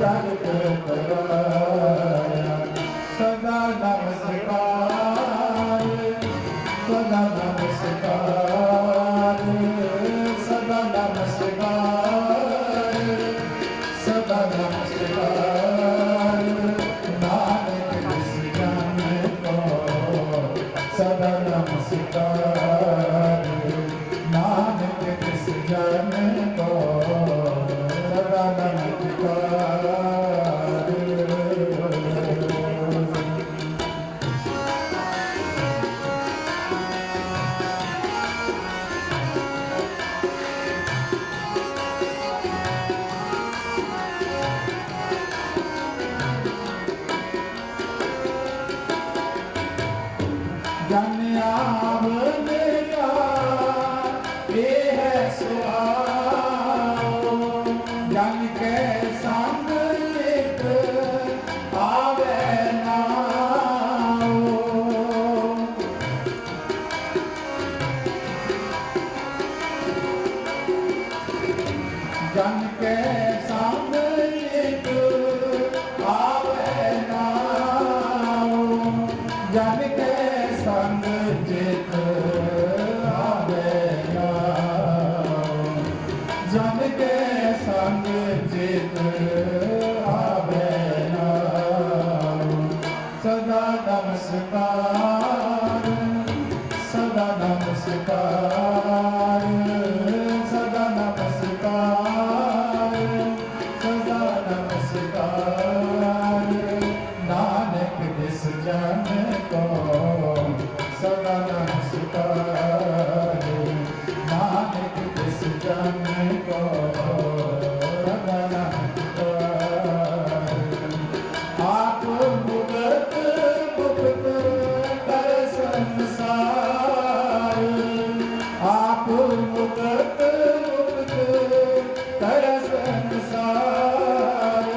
जगत तराया सदा नमस्कार सदा नमस्कार सदा नमस्कार सदा नमस्कार नानक ਜਨ ਆਵਨੇ ਕਾ ਇਹ ਹੈ ਸੁਆਓ ਜਨ ਕੈ ਸੰਗ ਇੱਕ ਆਵੇ ਨਾਓ ਜਨ ਕੈ ਸੰਗ ਇੱਕ ਆਵੇ ਨਾਓ ਜਨ ਕੈ ਸੰਗ ਜਿਤ ਆਵੇ ਨਾਉ ਜਨ ਕੇ ਸੰਗ ਜਿਤ ਆਵੇ ਨਾਉ ਸਦਾ ਨਮਸਕਾਰ ਸਦਾ ਨਮਸਕਾਰ ਸਦਾ ਨਮਸਕਾਰ ਸਦਾ ਨਮਸਕਾਰ ਨਾਨਕ ਜਿਸ ਜਨ ਕੋ ਸਦਾ ਨਮਸਕਾਰ ਨਾਨਕ ਜਿਸ ਜਨ ਕੋ ਸਦਾ ਨਮਸਕਾਰ ਆਪ ਮੁਕਤ ਮੁਕਤ ਕਰ ਸੰਸਾਰ ਆਪ ਮੁਕਤ ਮੁਕਤ ਕਰ ਸੰਸਾਰ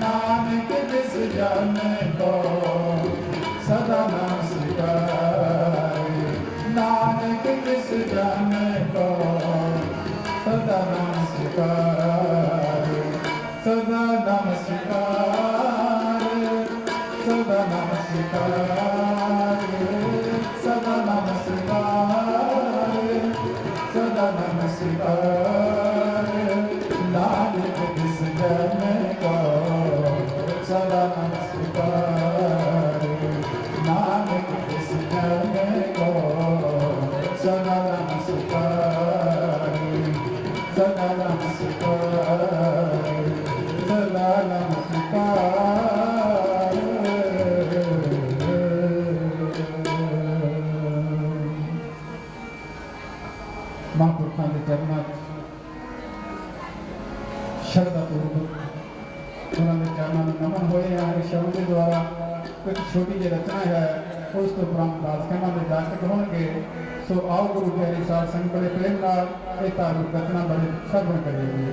ਨਾਨਕ ਜਿਸ ਜਨ ਕੋ ਸਦਾ ਨਮਸਕਾਰ ਨਾਨਕ ਜਿਸ ਜਨ ਕੋ ਸਦਾ ਨਮਸਕਾਰ ਸਦਾ ਨਮਸਕਾਰ ਸਦਾ ਨਮਸਕਾਰ ਸਦਾ ਨਮਸਕਾਰ ਸਦਾ ਨਮਸਕਾਰ ਨਾਨਕ ਜਿਸ ਜਨ ਕੋ ਸਦਾ ਨਮਸਕਾਰ ਨਾਨਕ ਜਿਸ ਜਨ ਕੋ ਸਦਾ ਨਮਸਕਾਰ ਸਦਾ ਨਮਸਕਾਰ ਸਦਾ ਨਮਸਕਾਰ ਮਹਾਂਪੁਰਖਾਂ ਦੇ ਚਰਨਾਂ ਵਿੱਚ ਸ਼ਰਧਾ ਪੂਰਵਕ ਉਹਨਾਂ ਦੇ ਚਰਨਾਂ ਨੂੰ ਨਮਨ ਹੋਏ ਆ। ਇਸ ਸ਼ਬਦ ਦੇ ਦੁਆਰਾ ਇੱਕ ਛੋਟੀ ਜਿਹੀ ਰਚਨਾ ਹੈ, ਉਸ ਤੋਂ ਉਪਰੰਤ ਦਾਸਕਾਂ ਦੇ ਜਾਤਕ ਹੋਣਗੇ। ਸੋ ਆਓ ਗੁਰੂ ਪਿਆਰੀ ਸਾਧ ਸੰਗਤ ਬੜੇ ਪ੍ਰੇਮ ਨਾਲ ਇਹ ਧਾਰਮਿਕ ਰਚਨਾ ਬੜੇ ਸਰਵਣ ਕਰੀਏ।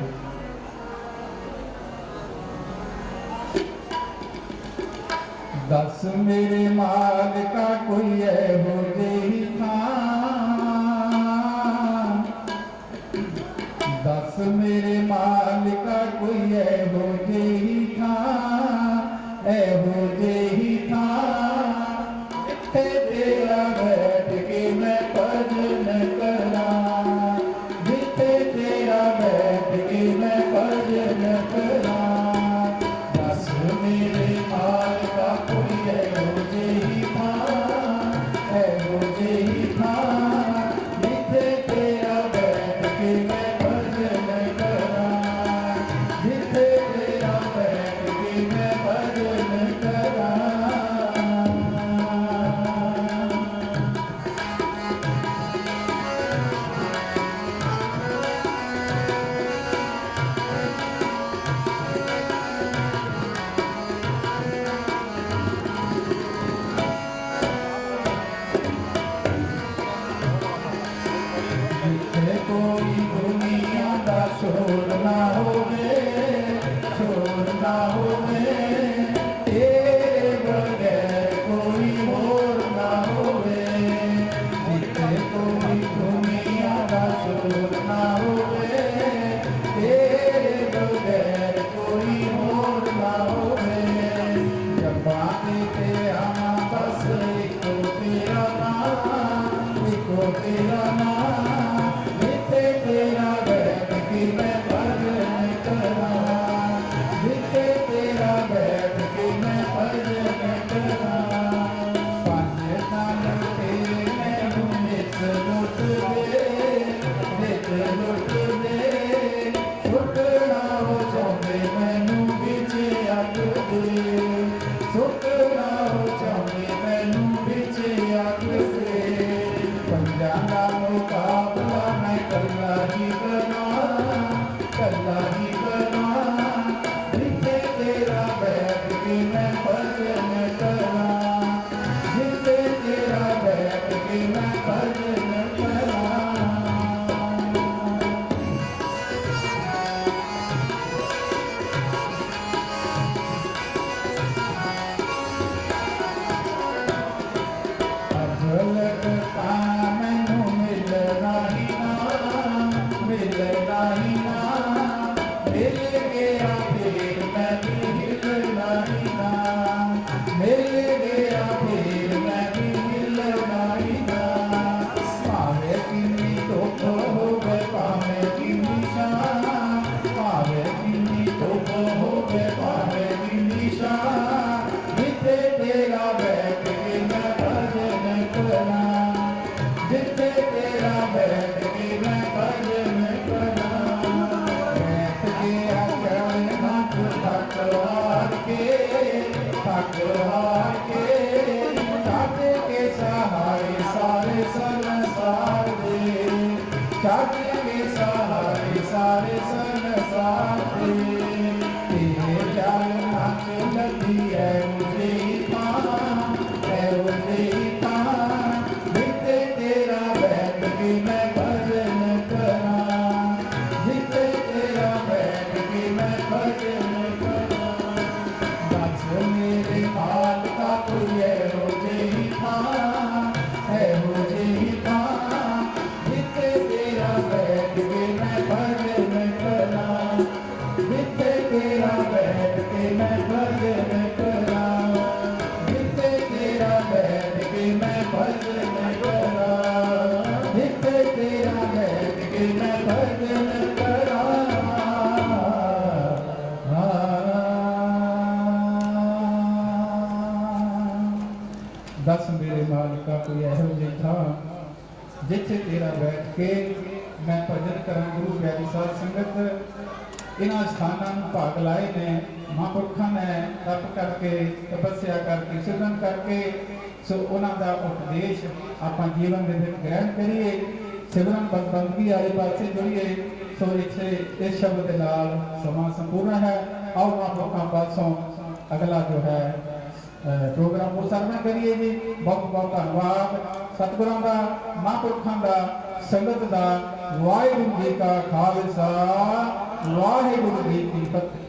दस मेरे मालिका कोई हो जेही थां दस मेरे मालिका कोई हो जेही थां हो जेही थां इत्थे तेरा बैठ के मैं भजन करा जिथे तेरा बैठ के मैं भजन करा दस मेरे मालिका कोई हो जेही थां जिथे तेरा बैठ के मैं भजन करा जिथे तेरा बैठ के मैं भजन करा जिथे कोई दुनिया दा शोर ना होवे तेरे बगैर कोई होर ना होवे जिथे कोई दुनिया दा शोर ना होवे तेरे बगैर कोई होर ना होवे जब्बा ते आना बस इको तेरा नाम जिथे तेरा बैठ के मैं भजन करा जिथे ਦੇ ਸੁੱਖ ਨਾ ਹੋ ਚਾਹੇ ਮੈਨੂੰ ਵਿੱਚ ਅੱਗ ਦੇ ਪੰਜਾਂ ਦਾ ਮੁਕਾਬਲਾ ਮੈਂ ਕੱਲਾ ਹੀ ਕਰਾਂ ਕੱਲਾ ਹੀ ਕਰਾਂ ਜਿੱਥੇ ਤੇਰਾ ਬੈਠ ਕੇ ਮੈਂ ਭਜਨ ਕਰਾਂ ਜਿੱਥੇ ਤੇਰਾ ਬੈਠ ਕੇ ਮੈਂ ਭਜਨ ਕਰਾਂ ਅਝਲਕ ਤਾਂ ਮੈਨੂੰ ਮਿਲਣਾ ਹੀ ਨਾ ਮਿਲਣਾ ਹੀ ਨਾ ਮਿਲ ਗਿਆ ਫੇਰ ਮੈਂ ਵੀ ਹਿੱਲਣਾ ਹੀ ਨਾ ਮਿਲ ਗਿਆ ਫੇਰ ਮੈਂ ਵੀ ਹਿੱਲਣਾ ਹੀ ਨਾ ਭਾਵੇਂ ਕਿੰਨੀ ਧੁੱਪ ਹੋਵੇ ਭਾਵੇਂ ਕਿੰਨੀ ਛਾਂ ਭਾਵੇਂ ਕਿੰਨੀ ਧੁੱਪ ਹੋਵੇ ਭਾਵੇਂ ਕਿੰਨੀ ਛਾਂ ਜਿੱਥੇ ਤੇਰਾ ਬੈਠ ਕੇ ਮੈਂ ਭਜਨ ਕਰਾਂ ਜਿੱਥੇ ਤੇਰਾ ਬੈਠ ਕੇ ਮੈਂ ਭਜਨ ਕਰਾਂ ਬੈਠ ਗਿਆ ਕਰਨ ਹੱਥ ਥੱਕ ਹਾਰ ਕੇ ਛੱਡ ਕੇ ਸਹਾਰੇ ਸਾਰੇ ਸੰਸਾਰ ਦੇ ਛੱਡ ਕੇ ਸਹਾਰੇ ਸਾਰੇ ਸੰਸਾਰ ਦੇ ਤੇਰੇ ਪਿਆਰ ਨਾਚ ਲੱਗੀ ਹੈ ਮੁਝੇ ਪਾਂ ਜਿੱਥੇ ਤੇਰਾ ਬੈਠ ਕੇ ਮੈਂ ਭਜਨ ਕਰਾਂ ਜਿੱਥੇ ਤੇਰਾ ਬੈਠ ਕੇ ਮੈਂ ਭਜਨ ਕਰਾਂ ਦੱਸ ਮੇਰੇ ਮਾਲਕਾ ਕੋਈ ਇਹੋ ਜਿਹੀ ਥਾਂ ਇਹੋ ਜਿਹੀ ਥਾਂ ਜਿੱਥੇ ਤੇਰਾ ਬੈਠ ਕੇ ਮੈਂ ਭਜਨ ਕਰਾਂ ਜਿੱਥੇ ਤੇਰਾ ਬੈਠ ਕੇ ਮੈਂ ਭਜਨ ਕਰਾਂ ਜਿੱਥੇ ਤੇਰਾ ਬੈਠ ਕੇ ਮੈਂ ਭਜਨ ਕਰਾਂ ਜਿੱਥੇ ਤੇਰਾ ਬੈਠ ਕੇ ਮੈਂ ਭਜਨ ਕਰਾਂ ਦਸ ਮੇਰੇ ਮਾਲਕਾ ਕੋਈ ਇਹੋ ਜਿਹੀ ਥਾਂ ਜਿੱਥੇ ਤੇਰਾ ਬੈਠ ਕੇ ਮੈਂ ਭਜਨ ਕਰਾਂ ਗੁਰੂ ਪਿਆਰੀ ਸਾਧ ਸੰਗਤ ਇਹਨਾਂ ਸਥਾਨਾਂ ਨੂੰ ਭਾਗ ਲਾਏ ਨੇ ਮਹਾਂਪੁਰਖਾਂ ਨੇ ਤਪ ਕਰਕੇ ਤਪੱਸਿਆ ਕਰਕੇ ਸਿਮਰਨ ਕਰਕੇ ਸੋ ਉਹਨਾਂ ਦਾ ਉਪਦੇਸ਼ ਆਪਾਂ ਜੀਵਨ ਦੇ ਵਿੱਚ ਗ੍ਰਹਿਣ ਕਰੀਏ ਸਿਮਰਨ ਬੰਦਗੀ ਵਾਲੇ ਪਾਸੇ ਜੁੜੀਏ ਸੋ ਇੱਥੇ ਇਸ ਸ਼ਬਦ ਦੇ ਨਾਲ ਸਮਾਂ ਸੰਪੂਰਨ ਹੈ ਆਓ ਮਹਾਂਪੁਰਖਾਂ ਪਾਸੋਂ ਅਗਲਾ ਜੋ ਹੈ ਪ੍ਰੋਗਰਾਮ ਉਹ ਸਰਵਣ ਕਰੀਏ ਜੀ ਬਹੁਤ ਬਹੁਤ ਧੰਨਵਾਦ ਸਤਿਗੁਰਾਂ ਦਾ ਮਹਾਂਪੁਰਖਾਂ ਦਾ ਸੰਗਤ ਦਾ ਵਾਹਿਗੁਰੂ ਜੀ ਕਾ ਖਾਲਸਾ ਵਾਹਿਗੁਰੂ ਜੀ ਕੀ ਫਤਿਹ।